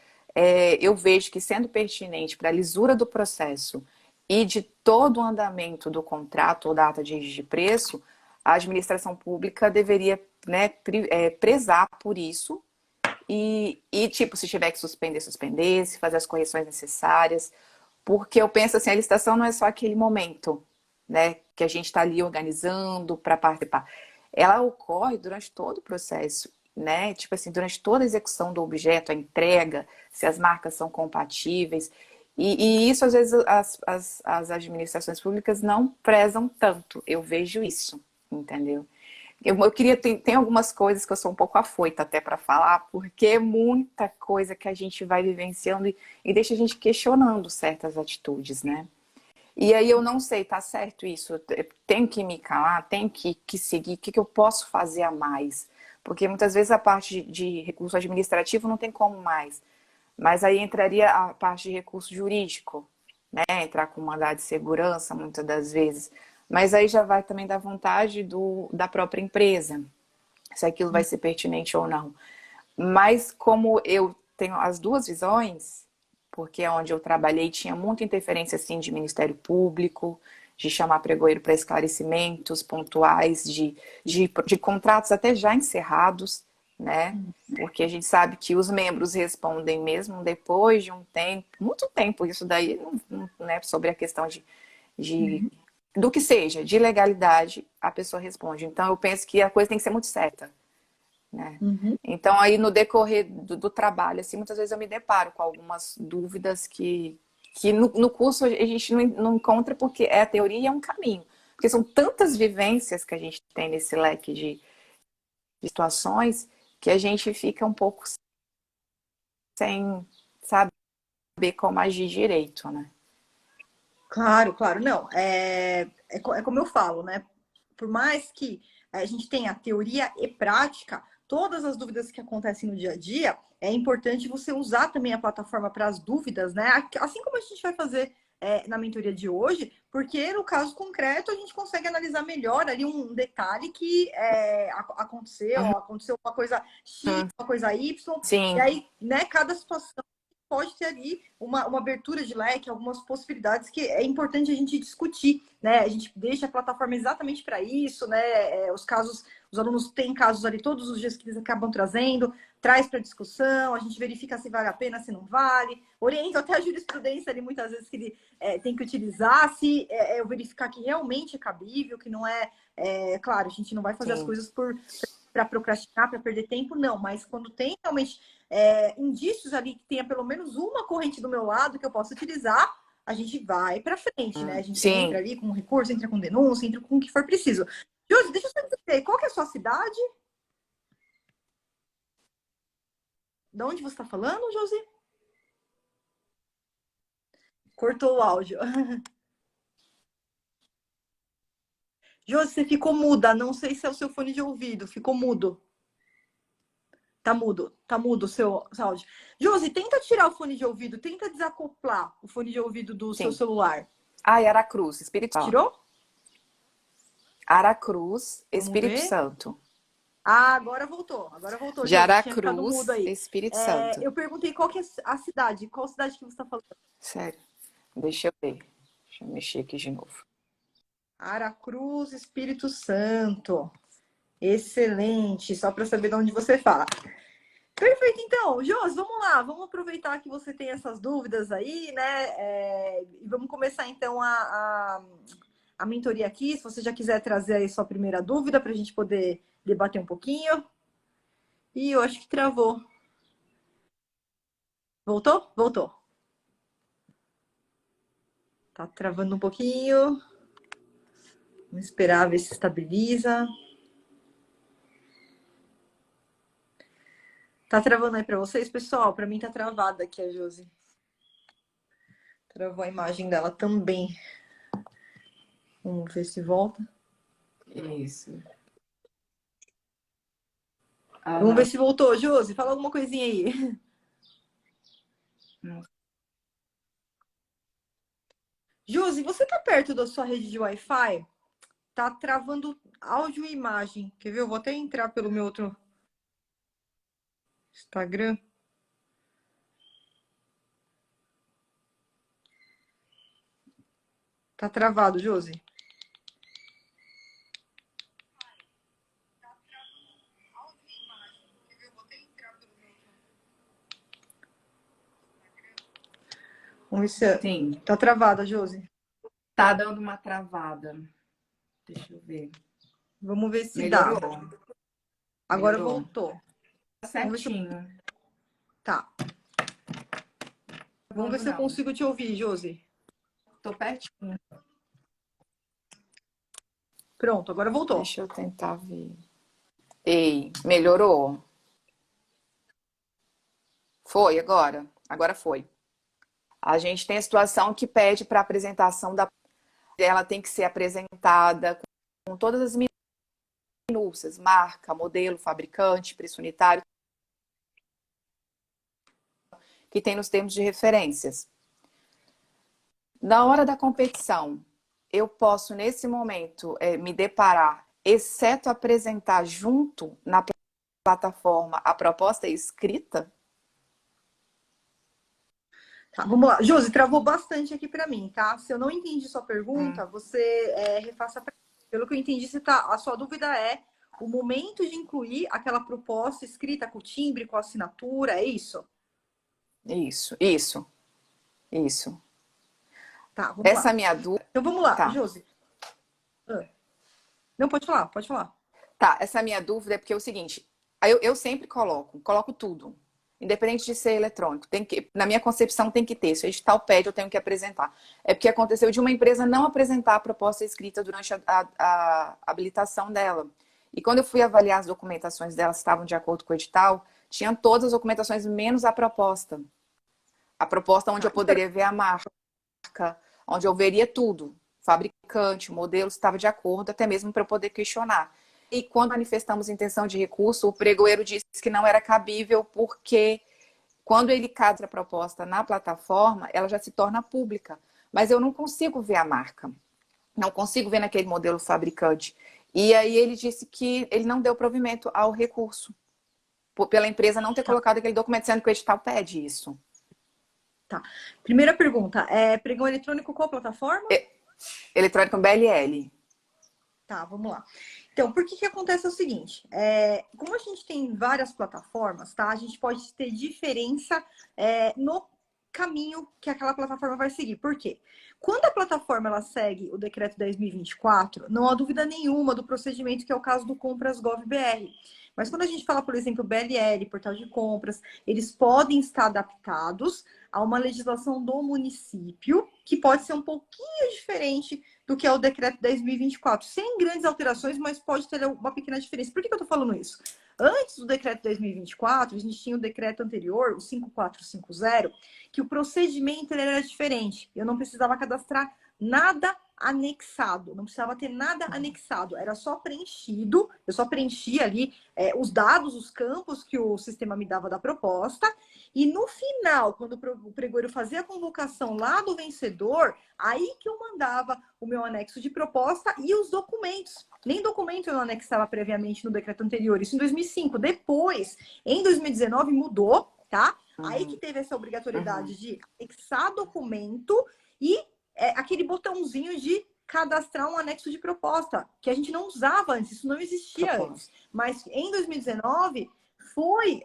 eu vejo que sendo pertinente para a lisura do processo e de todo o andamento do contrato ou da ata de registro de preço, a administração pública deveria, né, prezar por isso tipo, se tiver que suspender, suspender, se fazer as correções necessárias, porque eu penso assim, a licitação não é só aquele momento, né, que a gente está ali organizando para participar. Ela ocorre durante todo o processo, né? Tipo assim, durante toda a execução do objeto, a entrega, se as marcas são compatíveis. E isso, às vezes, as administrações públicas não prezam tanto. Eu vejo isso, entendeu? Eu queria, tem algumas coisas que eu sou um pouco afoita até para falar, porque é muita coisa que a gente vai vivenciando e deixa a gente questionando certas atitudes, né? E aí eu não sei, tá certo isso? Eu tenho que me calar, tenho que seguir, o que eu posso fazer a mais? Porque muitas vezes a parte de recurso administrativo não tem como mais. Mas aí entraria a parte de recurso jurídico, né? Entrar com mandado de segurança, muitas das vezes. Mas aí já vai também da vontade da própria empresa, se aquilo vai ser pertinente ou não. Mas como eu tenho as duas visões, porque onde eu trabalhei tinha muita interferência assim de Ministério Público, de chamar pregoeiro para esclarecimentos pontuais, de contratos até já encerrados, né? Porque a gente sabe que os membros respondem mesmo depois de um tempo, muito tempo, isso daí não é sobre a questão de do que seja, de legalidade, a pessoa responde. Então eu penso que a coisa tem que ser muito certa, né? Uhum. Então aí no decorrer do trabalho, assim, muitas vezes eu me deparo com algumas dúvidas que no curso a gente não encontra porque a teoria é um caminho. Porque são tantas vivências que a gente tem nesse leque de situações que a gente fica um pouco sem saber como agir direito, né? Claro, claro, não. É como eu falo, né? Por mais que a gente tenha teoria e prática, todas as dúvidas que acontecem no dia a dia, é importante você usar também a plataforma para as dúvidas, né? Assim como a gente vai fazer na mentoria de hoje, porque no caso concreto a gente consegue analisar melhor ali um detalhe que aconteceu uma coisa X, Uhum. uma coisa Y, e Sim, aí, né, cada situação pode ter ali uma abertura de leque, algumas possibilidades que é importante a gente discutir, né? A gente deixa a plataforma exatamente para isso, né? Os alunos têm casos ali todos os dias que eles acabam trazendo, traz para discussão, a gente verifica se vale a pena, se não vale, orienta até a jurisprudência ali muitas vezes que ele tem que utilizar, se eu verificar que realmente é cabível, que não claro, a gente não vai fazer as sim, coisas para procrastinar, para perder tempo, não, mas quando tem realmente indícios ali que tenha pelo menos uma corrente do meu lado que eu possa utilizar, a gente vai para frente, né? A gente entra sim. ali com recurso, entra com denúncia, entra com o que for preciso. Josi, deixa eu só dizer, qual que é a sua cidade? De onde você está falando, Josi? Cortou o áudio. Josi, você ficou muda. Não sei se é o seu fone de ouvido. Ficou mudo. Tá mudo o seu áudio. Josi, tenta tirar o fone de ouvido, tenta desacoplar o fone de ouvido do seu Sim. celular. Ai, Aracruz, Espírito Santo. Tirou? Aracruz, Vamos Espírito ver. Santo. Ah, agora voltou. Agora voltou, De Josi. Tinha ficado Aracruz, mudo aí. Espírito Santo. Eu perguntei qual que é a cidade. Qual cidade que você está falando? Sério. Deixa eu ver. Deixa eu mexer aqui de novo. Aracruz, Espírito Santo. Excelente. Só para saber de onde você fala. Perfeito, então, Josi, vamos lá, vamos aproveitar que você tem essas dúvidas aí, né? E vamos começar então a mentoria aqui. Se você já quiser trazer aí sua primeira dúvida para a gente poder debater um pouquinho. E eu acho que travou. Voltou? Voltou. Tá travando um pouquinho. Vamos esperar ver se estabiliza. Tá travando aí para vocês, pessoal? Para mim tá travada aqui a Josi. Travou a imagem dela também. Vamos ver se volta. Isso. Vamos ver se voltou. Josi, fala alguma coisinha aí. Josi, você tá perto da sua rede de Wi-Fi? Tá travando áudio e imagem. Quer ver? Eu vou até entrar pelo meu outro Instagram. Tá travado, Josi. Vamos ver se Sim. tá travada, Josi. Tá dando uma travada. Deixa eu ver. Vamos ver se Melhorou. dá. Agora Melhorou. voltou. Tá certinho. Tá. Vamos ver se eu consigo te ouvir, Josi. Tô pertinho. Pronto, agora voltou. Deixa eu tentar ver. Ei, melhorou? Foi agora? Agora foi. A gente tem a situação que pede para apresentação da. Ela tem que ser apresentada com todas as minúcias, marca, modelo, fabricante, preço unitário, que tem nos termos de referências. Na hora da competição, eu posso, nesse momento, me deparar, exceto apresentar junto na plataforma a proposta escrita? Tá, vamos lá. Josi, travou bastante aqui para mim, tá? Se eu não entendi sua pergunta, você refaça para mim. Pelo que eu entendi, a sua dúvida é o momento de incluir aquela proposta escrita com timbre, com assinatura, é isso? Isso. Tá, vamos Essa lá. minha dúvida. Então vamos lá, Tá. Josi. Não, pode falar, pode falar. Tá, essa minha dúvida é porque é o seguinte, eu sempre coloco tudo. Independente de ser eletrônico, na minha concepção tem que ter. Se o edital pede, eu tenho que apresentar. É porque aconteceu de uma empresa não apresentar a proposta escrita durante a habilitação dela. E quando eu fui avaliar as documentações dela, se estavam de acordo com o edital, tinham todas as documentações menos a proposta. A proposta onde eu poderia ver a marca, onde eu veria tudo. Fabricante, modelo, se estava de acordo, até mesmo para eu poder questionar. E quando manifestamos intenção de recurso, o pregoeiro disse que não era cabível porque quando ele cadastra a proposta na plataforma, ela já se torna pública. Mas eu não consigo ver a marca. Não consigo ver naquele modelo fabricante. E aí ele disse que ele não deu provimento ao recurso. Pela empresa não ter colocado aquele documento, sendo que o edital pede isso. Tá. Primeira pergunta, pregão eletrônico qual plataforma? Eletrônico BLL. Tá, vamos lá. Então, por que acontece o seguinte? Como a gente tem várias plataformas, tá? A gente pode ter diferença no caminho que aquela plataforma vai seguir. Por quê? Quando a plataforma ela segue o decreto 10.024, não há dúvida nenhuma do procedimento que é o caso do Compras Gov.br. Mas quando a gente fala, por exemplo, BLL, portal de compras, eles podem estar adaptados a uma legislação do município, que pode ser um pouquinho diferente do que é o decreto 10.024, sem grandes alterações, mas pode ter uma pequena diferença. Por que eu estou falando isso? Antes do decreto 10.024, a gente tinha o decreto anterior, o 5450, que o procedimento era diferente. Eu não precisava cadastrar nada anexado, não precisava ter nada anexado, era só preenchido, eu só preenchia ali os dados, os campos que o sistema me dava da proposta, e no final, quando o pregoeiro fazia a convocação lá do vencedor, aí que eu mandava o meu anexo de proposta e os documentos. Nem documento eu não anexava previamente no decreto anterior, isso em 2005. Depois, em 2019, mudou, tá? Aí que teve essa obrigatoriedade de anexar documento e aquele botãozinho de cadastrar um anexo de proposta, que a gente não usava antes, isso não existia antes. Mas em 2019 foi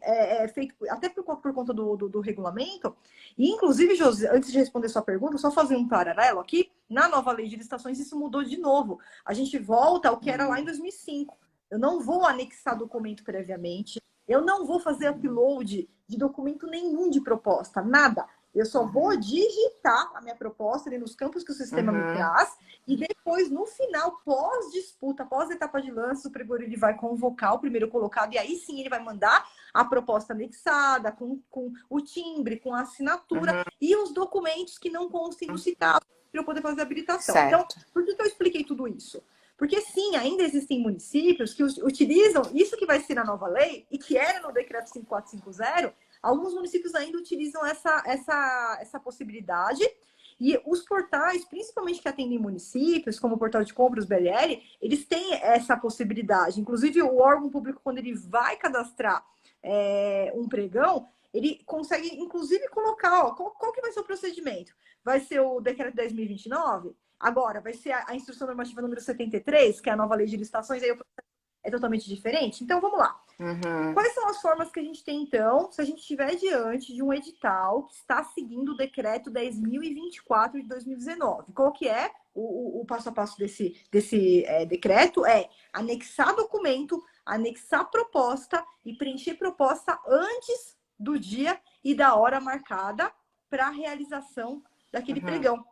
feito, até por conta do regulamento, e inclusive, Josi, antes de responder sua pergunta, só fazer um paralelo aqui, na nova lei de licitações isso mudou de novo. A gente volta ao que era lá em 2005. Eu não vou anexar documento previamente, eu não vou fazer upload de documento nenhum de proposta, nada. Eu só vou digitar a minha proposta ali nos campos que o sistema me traz e depois, no final, pós-disputa, pós-etapa de lance, o pregoeiro ele vai convocar o primeiro colocado e aí sim ele vai mandar a proposta anexada, com o timbre, com a assinatura e os documentos que não constem no CICAP para eu poder fazer a habilitação. Certo. Então, por que eu expliquei tudo isso? Porque sim, ainda existem municípios que utilizam isso que vai ser na nova lei e que era no decreto 5450. Alguns municípios ainda utilizam essa possibilidade e os portais, principalmente que atendem municípios, como o Portal de Compras, BLL, eles têm essa possibilidade. Inclusive, o órgão público, quando ele vai cadastrar um pregão, ele consegue, inclusive, colocar qual que vai ser o procedimento. Vai ser o decreto 10.029? Agora, vai ser a instrução normativa número 73, que é a nova lei de licitações, aí é totalmente diferente? Então, vamos lá. Quais são as formas que a gente tem, então, se a gente estiver diante de um edital que está seguindo o decreto 10.024 de 2019? Qual que é o passo a passo desse decreto? É anexar documento, anexar proposta e preencher proposta antes do dia e da hora marcada para a realização daquele pregão.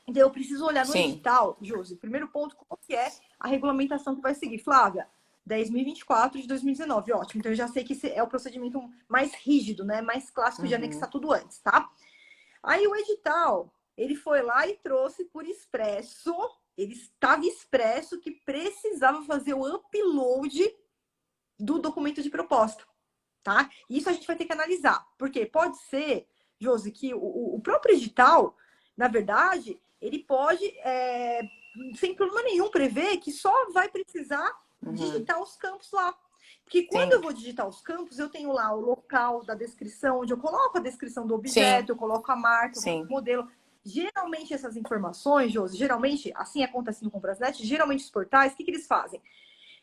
Então, eu preciso olhar no edital, Josi. Primeiro ponto, qual que é a regulamentação que vai seguir? Flávia, 10.024 de 2019. Ótimo. Então, eu já sei que esse é o procedimento mais rígido, né? Mais clássico de anexar tudo antes, tá? Aí, o edital, ele foi lá e trouxe por expresso, ele estava expresso que precisava fazer o upload do documento de proposta, tá? Isso a gente vai ter que analisar. Porque pode ser, Josi, que o próprio edital, na verdade, ele pode, sem problema nenhum, prever que só vai precisar digitar os campos lá. Porque quando eu vou digitar os campos, eu tenho lá o local da descrição, onde eu coloco a descrição do objeto, eu coloco a marca, eu coloco o modelo. Geralmente, essas informações, Josi, geralmente, assim acontece no Comprasnet, geralmente os portais, o que eles fazem?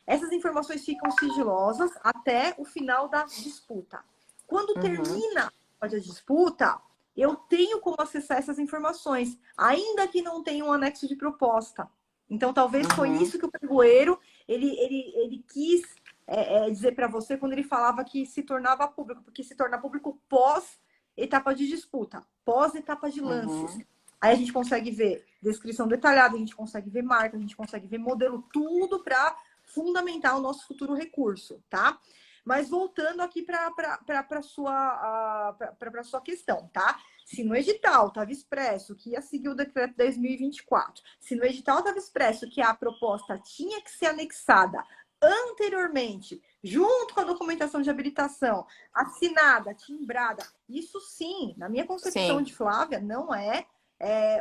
Essas informações ficam sigilosas até o final da disputa. Quando termina a disputa, eu tenho como acessar essas informações, ainda que não tenha um anexo de proposta. Então, talvez foi isso que o pregoeiro ele quis dizer para você quando ele falava que se tornava público, porque se torna público pós-etapa de disputa, pós-etapa de lances. Aí a gente consegue ver descrição detalhada, a gente consegue ver marca, a gente consegue ver modelo, tudo para fundamentar o nosso futuro recurso, tá? Mas voltando aqui para a sua questão, tá? Se no edital estava expresso que ia seguir o decreto 10.024, se no edital estava expresso que a proposta tinha que ser anexada anteriormente, junto com a documentação de habilitação, assinada, timbrada, isso sim, na minha concepção de Flávia, não é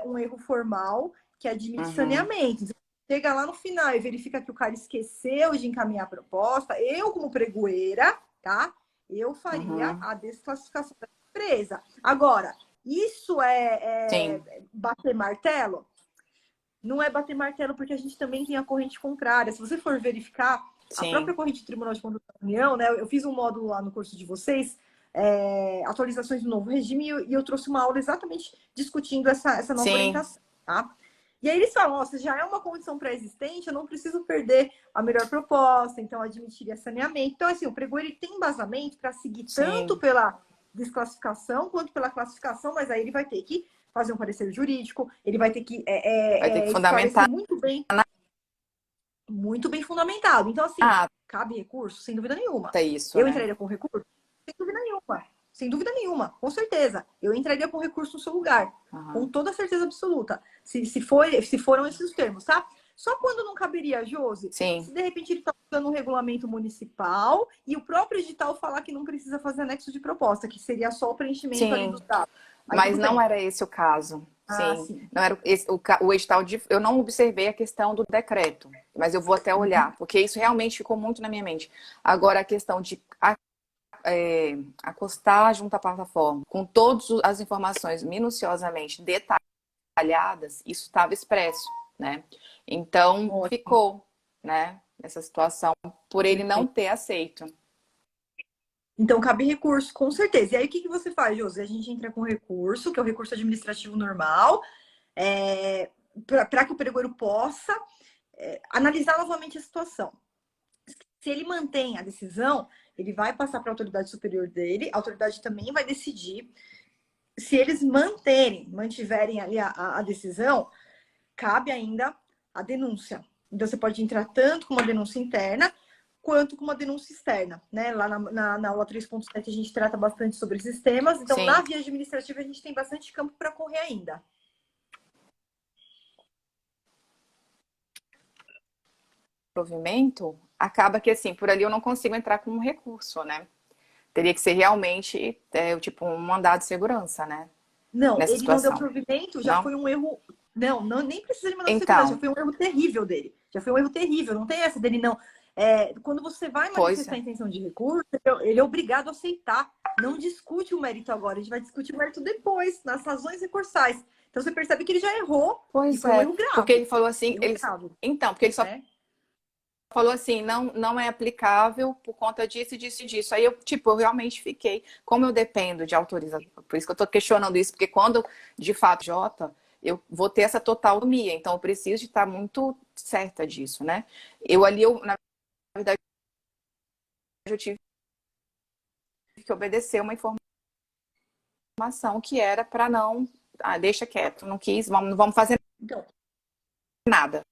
um erro formal que admite saneamento. Chega lá no final e verifica que o cara esqueceu de encaminhar a proposta, eu, como pregoeira, tá? Eu faria a desclassificação da empresa. Agora, isso bater martelo? Não é bater martelo, porque a gente também tem a corrente contrária. Se você for verificar, a própria corrente do Tribunal de Contas da União, né? Eu fiz um módulo lá no curso de vocês, atualizações do novo regime, e eu trouxe uma aula exatamente discutindo essa nova orientação, tá? E aí eles falam, se já é uma condição pré-existente, eu não preciso perder a melhor proposta, então admitiria saneamento. Então, assim, o pregoeiro ele tem embasamento para seguir tanto pela desclassificação quanto pela classificação, mas aí ele vai ter que fazer um parecer jurídico, ele vai ter que fundamentar muito bem fundamentado. Então, assim, cabe recurso, sem dúvida nenhuma. É isso, eu entraria com recurso? Sem dúvida nenhuma. sem dúvida nenhuma, com certeza. Eu entraria com recurso no seu lugar, com toda certeza absoluta. Se foram esses os termos, tá? Só quando não caberia, Josi, Sim. se de repente ele está usando um regulamento municipal e o próprio edital falar que não precisa fazer anexo de proposta, que seria só o preenchimento ali dos dados. Aí, mas não era esse o caso. Sim. Não era o edital eu não observei a questão do decreto, mas eu vou até olhar, porque isso realmente ficou muito na minha mente. Agora, a questão de acostar junto à plataforma, com todas as informações minuciosamente detalhadas, isso estava expresso, né? Então, ficou, né, essa situação, por ele não ter aceito. Então, cabe recurso, com certeza. E aí, o que você faz, Josi? A gente entra com recurso, que é o recurso administrativo normal, para que o pregoeiro possa analisar novamente a situação. Se ele mantém a decisão, ele vai passar para a autoridade superior dele, a autoridade também vai decidir. Se eles mantiverem ali a decisão, cabe ainda a denúncia. Então, você pode entrar tanto com uma denúncia interna, quanto com uma denúncia externa, né? Lá na aula 3.7 a gente trata bastante sobre esses temas. Então, na via administrativa, a gente tem bastante campo para correr ainda. Provimento, acaba que, assim, por ali eu não consigo entrar com um recurso, né? Teria que ser realmente, tipo, um mandado de segurança, né? Não, nessa ele situação. não deu provimento, já foi um erro... Não, nem precisa de mandado de Então, segurança, já foi um erro terrível dele. Já foi um erro terrível, não tem essa dele, não. Quando você vai manifestar a intenção de recurso, ele é obrigado a aceitar. Não discute o mérito agora, a gente vai discutir o mérito depois, nas razões recursais. Então você percebe que ele já errou e foi um erro grave. Porque ele falou assim... Então, porque ele só falou assim, não é aplicável por conta disso, disso e disso. Aí eu realmente fiquei... Como eu dependo de autorização, por isso que eu tô questionando isso, porque quando, de fato, eu vou ter essa total autonomia, então eu preciso de estar muito certa disso, né? Na verdade, eu tive que obedecer uma informação que era para não... deixa quieto, não quis, não vamos fazer nada.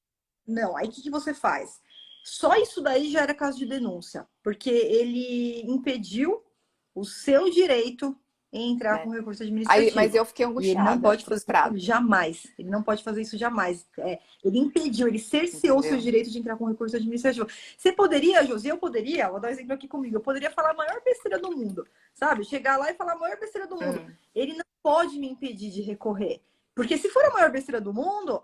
Não, aí o que você faz? Só isso daí já era caso de denúncia, porque ele impediu o seu direito em entrar com recurso administrativo. Mas eu fiquei angustiada, e ele não pode fazer frustrada. isso jamais. Ele não pode fazer isso jamais. Ele impediu, ele cerceou o seu direito de entrar com recurso administrativo. Você poderia, Josi, vou dar um exemplo aqui comigo, eu poderia falar a maior besteira do mundo, sabe? Chegar lá e falar a maior besteira do mundo. Ele não pode me impedir de recorrer. Porque se for a maior besteira do mundo,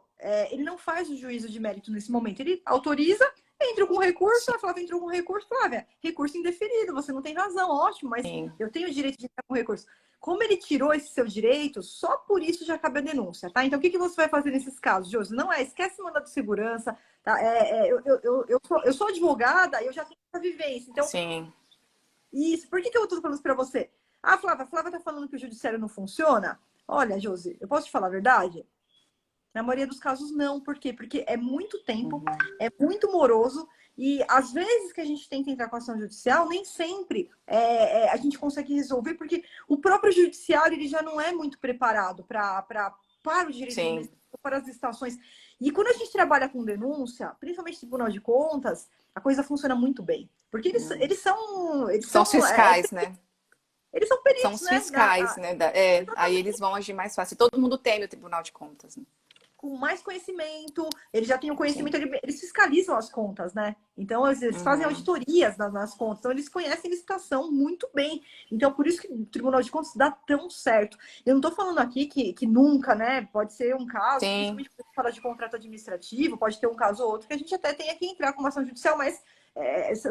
ele não faz o juízo de mérito nesse momento. Ele autoriza, entra com recurso, a Flávia entrou com recurso, Flávia, recurso indeferido, você não tem razão, ótimo, mas eu tenho o direito de entrar com recurso. Como ele tirou esse seu direito, só por isso já cabe a denúncia, tá? Então, o que você vai fazer nesses casos, Josi? Não esquece mandado de segurança, tá? Eu sou advogada, eu já tenho essa vivência, então... Sim. Isso, por que eu tô falando isso pra você? Ah, Flávia tá falando que o judiciário não funciona? Olha, Josi, eu posso te falar a verdade? Na maioria dos casos, não. Por quê? Porque é muito tempo, é muito moroso e às vezes que a gente tenta entrar com ação judicial, nem sempre a gente consegue resolver, porque o próprio judiciário ele já não é muito preparado para o direito para as estações. E quando a gente trabalha com denúncia, principalmente Tribunal de Contas, a coisa funciona muito bem. Porque eles são fiscais, né? Eles são peritos, são os fiscais, né? Aí eles vão agir mais fácil. Todo mundo teme o Tribunal de Contas, né? Com mais conhecimento, eles já têm o conhecimento, eles fiscalizam as contas, né? Então, eles fazem auditorias nas contas, então eles conhecem licitação muito bem. Então, por isso que o Tribunal de Contas dá tão certo. Eu não estou falando aqui que nunca, né? Pode ser um caso, principalmente quando fala de contrato administrativo, pode ter um caso ou outro que a gente até tenha que entrar com uma ação judicial, mas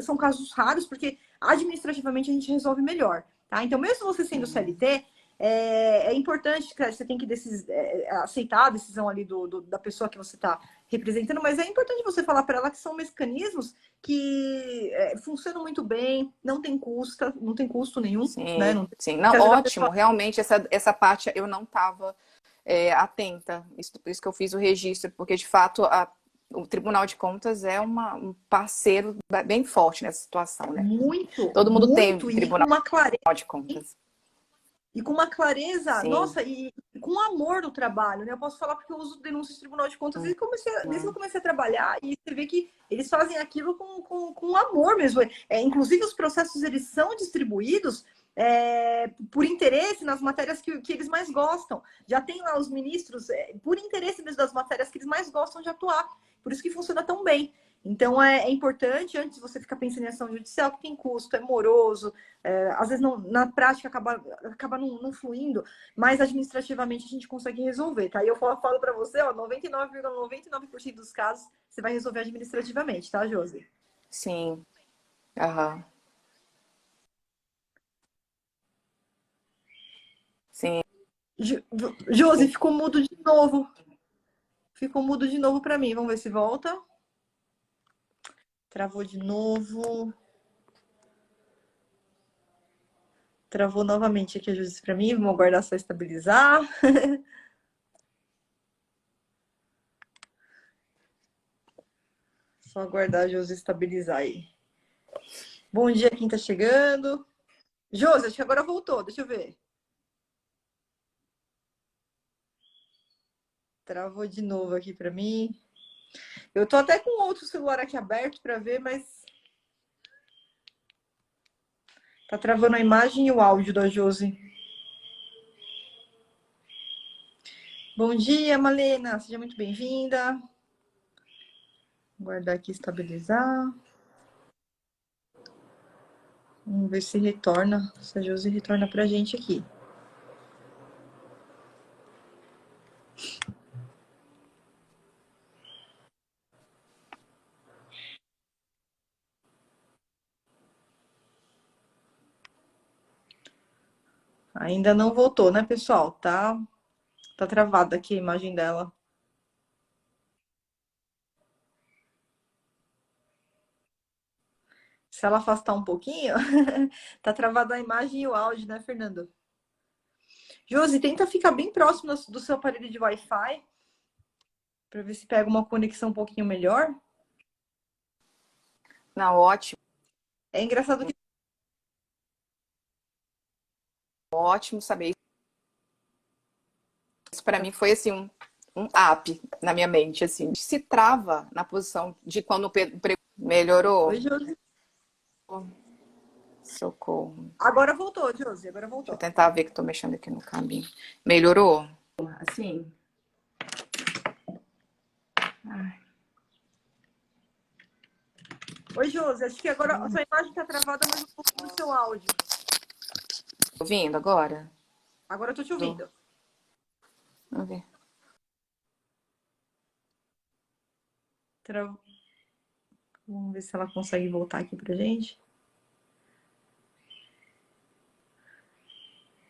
são casos raros, porque administrativamente a gente resolve melhor, tá? Então, mesmo você sendo CLT, é importante que você tem que aceitar a decisão ali da pessoa que você está representando, mas é importante você falar para ela que são mecanismos que funcionam muito bem, não tem custo nenhum. Né? Ótimo. Realmente, essa parte eu não estava atenta. Por isso que eu fiz o registro, porque de fato o Tribunal de Contas é um parceiro bem forte nessa situação, né? Muito. Todo mundo tem Tribunal de Contas. E com uma clareza, nossa, e com amor no trabalho, né? Eu posso falar porque eu uso denúncias de Tribunal de Contas desde que eu comecei a trabalhar, e você vê que eles fazem aquilo com amor mesmo. Inclusive, os processos, eles são distribuídos por interesse nas matérias que eles mais gostam. Já tem lá os ministros, por interesse mesmo das matérias que eles mais gostam de atuar. Por isso que funciona tão bem. Então, é importante, antes de você ficar pensando em ação judicial, que tem custo, é moroso, às vezes não, na prática acaba não fluindo, mas administrativamente a gente consegue resolver, tá? E eu falo para você, ó, 99,99% dos casos você vai resolver administrativamente, tá, Josi? Sim. Aham. Sim. Josi, ficou mudo de novo. Ficou mudo de novo para mim. Vamos ver se volta. Travou de novo. Travou novamente aqui a Josi para mim. Vamos aguardar só estabilizar. Só aguardar a Josi estabilizar aí. Bom dia quem tá chegando. Josi, acho que agora voltou. Deixa eu ver. Travou de novo aqui para mim. Eu tô até com outro celular aqui aberto para ver, mas tá travando a imagem e o áudio da Josi. Bom dia, Malena. Seja muito bem-vinda. Guardar aqui, estabilizar. Vamos ver se retorna. Se a Josi retorna pra gente aqui. Ainda não voltou, né, pessoal? Tá travada aqui a imagem dela. Se ela afastar um pouquinho, tá travada a imagem e o áudio, né, Fernando? Josi, tenta ficar bem próximo do seu aparelho de Wi-Fi para ver se pega uma conexão um pouquinho melhor. Não, ótimo. É engraçado que Ótimo saber. Isso para mim foi assim um up na minha mente, assim. Se trava na posição de quando o melhorou. Oi, Josi. Socorro. Agora voltou, Josi. Agora voltou. Deixa eu tentar ver que tô mexendo aqui no caminho. Melhorou? Assim? Ai. Oi, Josi. Acho que agora a sua imagem tá travada, mas um pouco do seu áudio. Ouvindo agora? Agora eu tô te ouvindo. Vamos ver. Vamos ver se ela consegue voltar aqui pra gente.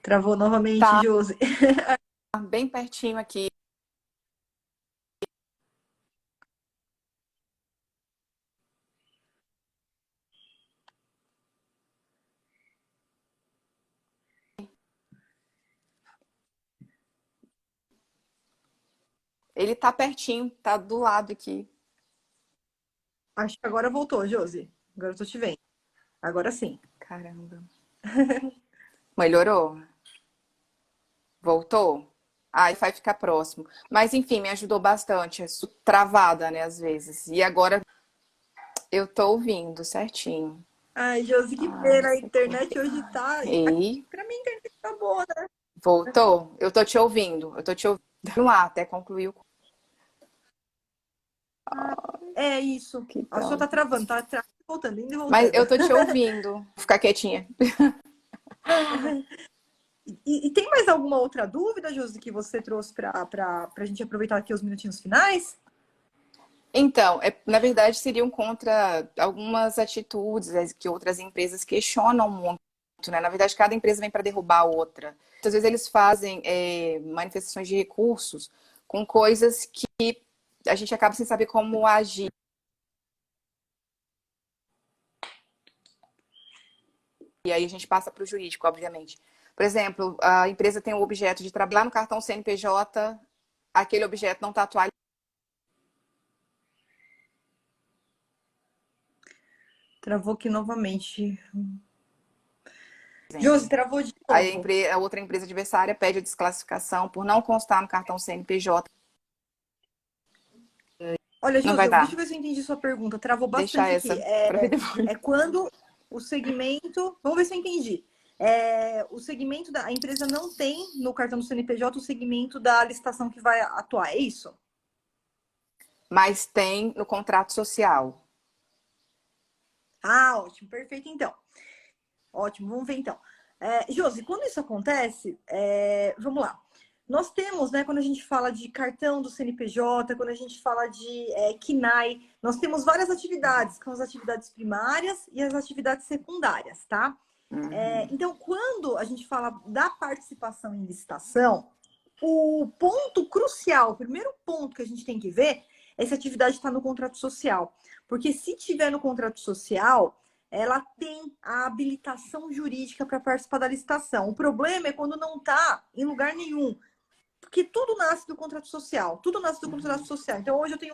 Travou novamente, Tá. Josi. Bem pertinho aqui. Ele tá pertinho, tá do lado aqui. Acho que agora voltou, Josi. Agora eu tô te vendo. Agora sim. Caramba. Melhorou? Voltou? Aí vai ficar próximo. Mas enfim, me ajudou bastante. Travada, né, às vezes. E agora eu tô ouvindo certinho. Ai, Josi, que pena. A internet hoje tá. E Pra mim, a internet tá boa, né? voltou? Eu tô te ouvindo. Eu tô te ouvindo no ar, até concluir o. É isso. Que A sua tá travando, tá voltando, indo e voltando. Mas eu tô te ouvindo. Vou ficar quietinha. E tem mais alguma outra dúvida, Josi, que você trouxe pra gente aproveitar aqui os minutinhos finais? Então, na verdade, seriam contra algumas atitudes que outras empresas questionam muito, né? Na verdade, cada empresa vem para derrubar a outra. Muitas vezes eles fazem manifestações de recursos com coisas que a gente acaba sem saber como agir. E aí a gente passa para o jurídico, obviamente. Por exemplo, a empresa tem o objeto de trabalhar no cartão CNPJ, aquele objeto não está atualizado. Travou aqui novamente. Josi, travou de novo. Aí a outra empresa adversária pede a desclassificação por não constar no cartão CNPJ. Olha, Não vai Josi, dar. deixa eu ver se eu entendi sua pergunta. Travou Deixa bastante essa aqui. pra ver depois. É quando o segmento... Vamos ver se eu entendi. o segmento a empresa não tem no cartão do CNPJ o segmento da licitação que vai atuar, é isso? Mas tem no contrato social. Ah, ótimo, perfeito então. Ótimo, vamos ver então. Josi, quando isso acontece, vamos lá. Nós temos, né, quando a gente fala de cartão do CNPJ, quando a gente fala de KNAI, nós temos várias atividades, que são as atividades primárias e as atividades secundárias, tá? Então, quando a gente fala da participação em licitação, o ponto crucial, o primeiro ponto que a gente tem que ver é se a atividade está no contrato social. Porque se tiver no contrato social, ela tem a habilitação jurídica para participar da licitação. O problema é quando não está em lugar nenhum. Porque tudo nasce do contrato social. Tudo nasce do contrato social. Então, hoje eu tenho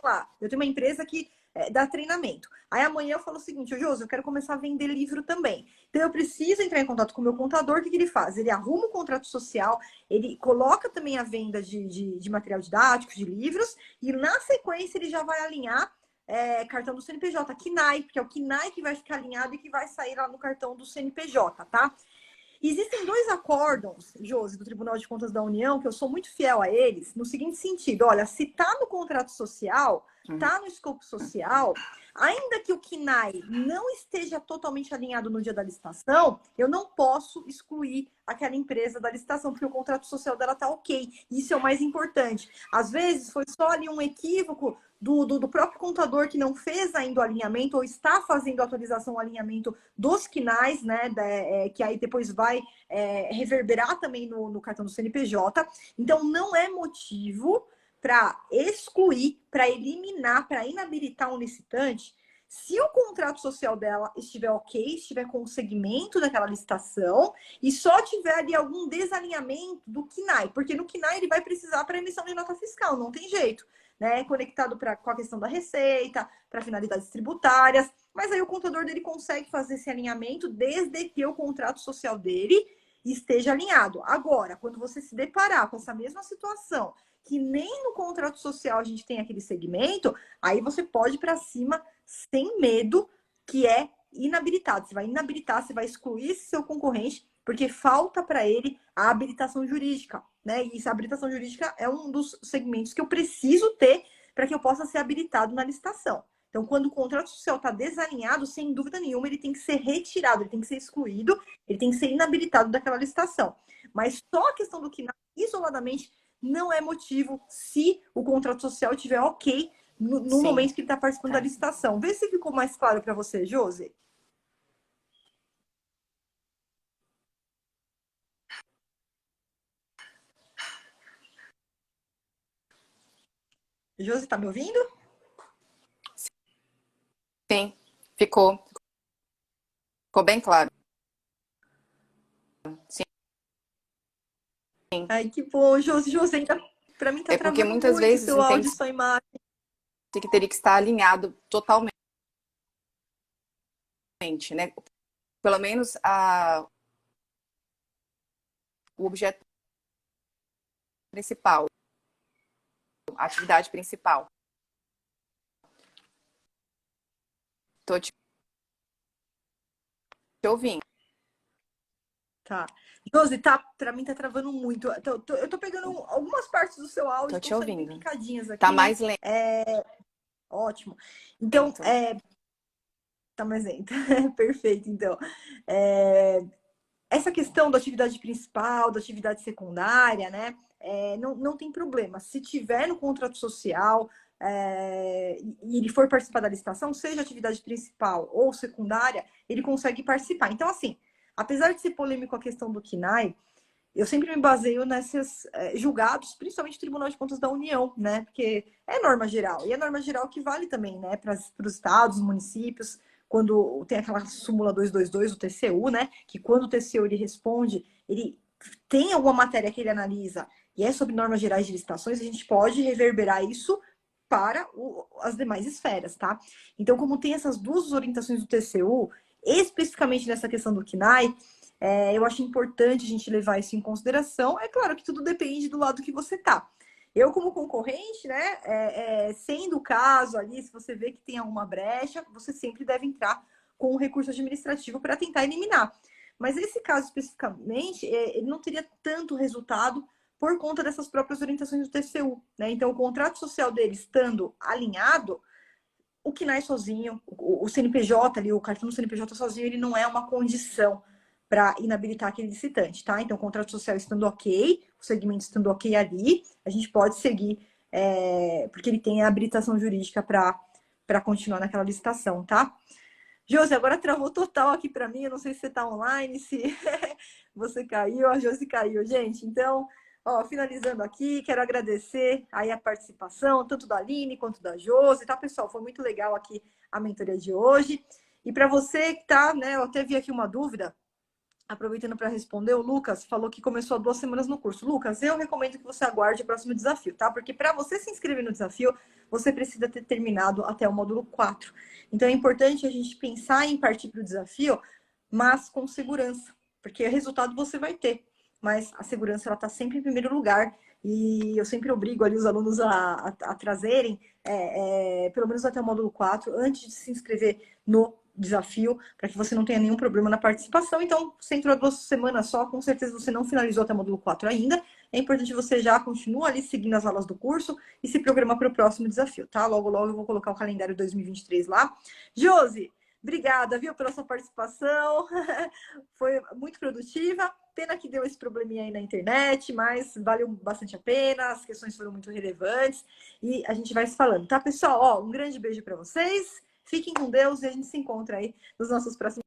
uma empresa que dá treinamento. Aí amanhã eu falo o seguinte, ô Josi, eu quero começar a vender livro também. Então, eu preciso entrar em contato com o meu contador. O que ele faz? Ele arruma o contrato social, ele coloca também a venda de material didático, de livros, e na sequência ele já vai alinhar cartão do CNPJ, KNAI, porque é o KNAI que vai ficar alinhado e que vai sair lá no cartão do CNPJ, tá? Existem dois acórdãos, Josi, do Tribunal de Contas da União, que eu sou muito fiel a eles, no seguinte sentido: olha, se está no contrato social, está no escopo social, ainda que o KNAI não esteja totalmente alinhado no dia da licitação, eu não posso excluir aquela empresa da licitação, porque o contrato social dela está ok. Isso é o mais importante. Às vezes foi só ali um equívoco do próprio contador que não fez ainda o alinhamento ou está fazendo a atualização, o alinhamento dos KNAIs, né? Que aí depois vai reverberar também no cartão do CNPJ. Então, não é motivo para excluir, para eliminar, para inabilitar um licitante se o contrato social dela estiver ok, estiver com o segmento daquela licitação e só tiver ali algum desalinhamento do KNAI, porque no KNAI ele vai precisar para emissão de nota fiscal, não tem jeito, né? Conectado com a questão da receita, para finalidades tributárias, mas aí o contador dele consegue fazer esse alinhamento desde que o contrato social dele esteja alinhado. Agora, quando você se deparar com essa mesma situação, que nem no contrato social a gente tem aquele segmento, aí você pode ir para cima sem medo, que é inabilitado. Você vai inabilitar, você vai excluir esse seu concorrente, porque falta para ele a habilitação jurídica, né? E essa habilitação jurídica é um dos segmentos que eu preciso ter para que eu possa ser habilitado na licitação. Então, quando o contrato social está desalinhado, sem dúvida nenhuma, ele tem que ser retirado, ele tem que ser excluído, ele tem que ser inabilitado daquela licitação. Mas só a questão do que isoladamente não é motivo se o contrato social estiver ok no momento que ele está participando da licitação. Vê se ficou mais claro para você, Josi. Josi, tá me ouvindo? Sim, ficou bem claro. Sim. Ai, que bom, Josi. Josi, ainda para mim tá É porque travando muitas muito o vezes seu áudio e sua imagem. que teria que estar alinhado totalmente, né? Pelo menos o objeto principal, a atividade principal. Tô te ouvindo. Tá. Josi, para mim tá travando muito. Eu tô pegando algumas partes do seu áudio, Tô te estão saindo ouvindo. picadinhas aqui, Tá né? mais lento. Ótimo. Então, Lento. tá mais lento. Perfeito, então. Essa questão da atividade principal, da atividade secundária, né? Não tem problema. Se tiver no contrato social e ele for participar da licitação, seja atividade principal ou secundária, ele consegue participar. Então, assim, apesar de ser polêmico a questão do KNAI, eu sempre me baseio nesses julgados, principalmente o Tribunal de Contas da União, né? Porque é norma geral. E é norma geral que vale também, né? Para os estados, municípios, quando tem aquela súmula 222, o TCU, né? Que quando o TCU ele responde, ele tem alguma matéria que ele analisa e é sobre normas gerais de licitações, a gente pode reverberar isso para as demais esferas, tá? Então, como tem essas duas orientações do TCU, especificamente nessa questão do KNAI, eu acho importante a gente levar isso em consideração. É claro que tudo depende do lado que você tá. Eu, como concorrente, né, sendo o caso ali, se você vê que tem alguma brecha, você sempre deve entrar com um recurso administrativo para tentar eliminar. Mas esse caso especificamente, ele não teria tanto resultado por conta dessas próprias orientações do TCU, né? Então, o contrato social dele estando alinhado, o KNAI sozinho, o CNPJ ali, o cartão do CNPJ sozinho, ele não é uma condição para inabilitar aquele licitante, tá? Então, o contrato social estando ok, o segmento estando ok ali, a gente pode seguir, porque ele tem a habilitação jurídica para continuar naquela licitação, tá? Josi, agora travou total aqui para mim, eu não sei se você está online, se você caiu, a Josi caiu, gente. Então, ó, finalizando aqui, quero agradecer aí a participação, tanto da Aline quanto da Josi, tá, pessoal? Foi muito legal aqui a mentoria de hoje. E para você que tá, né, eu até vi aqui uma dúvida, aproveitando para responder, o Lucas falou que começou há 2 semanas no curso. Lucas, eu recomendo que você aguarde o próximo desafio, tá? Porque para você se inscrever no desafio, você precisa ter terminado até o módulo 4. Então é importante a gente pensar em partir para o desafio, mas com segurança, porque resultado você vai ter, mas a segurança ela está sempre em primeiro lugar. E eu sempre obrigo ali os alunos a trazerem, pelo menos até o módulo 4, antes de se inscrever no desafio, para que você não tenha nenhum problema na participação. Então, você entrou há 2 semanas só, com certeza você não finalizou até o módulo 4 ainda. É importante você já continuar ali seguindo as aulas do curso e se programar para o próximo desafio, tá? Logo, logo eu vou colocar o calendário 2023 lá. Josi, obrigada, viu, pela sua participação. Foi muito produtiva. Pena que deu esse probleminha aí na internet, mas valeu bastante a pena. As questões foram muito relevantes e a gente vai se falando, tá, pessoal? Ó, um grande beijo para vocês. Fiquem com Deus e a gente se encontra aí nos nossos próximos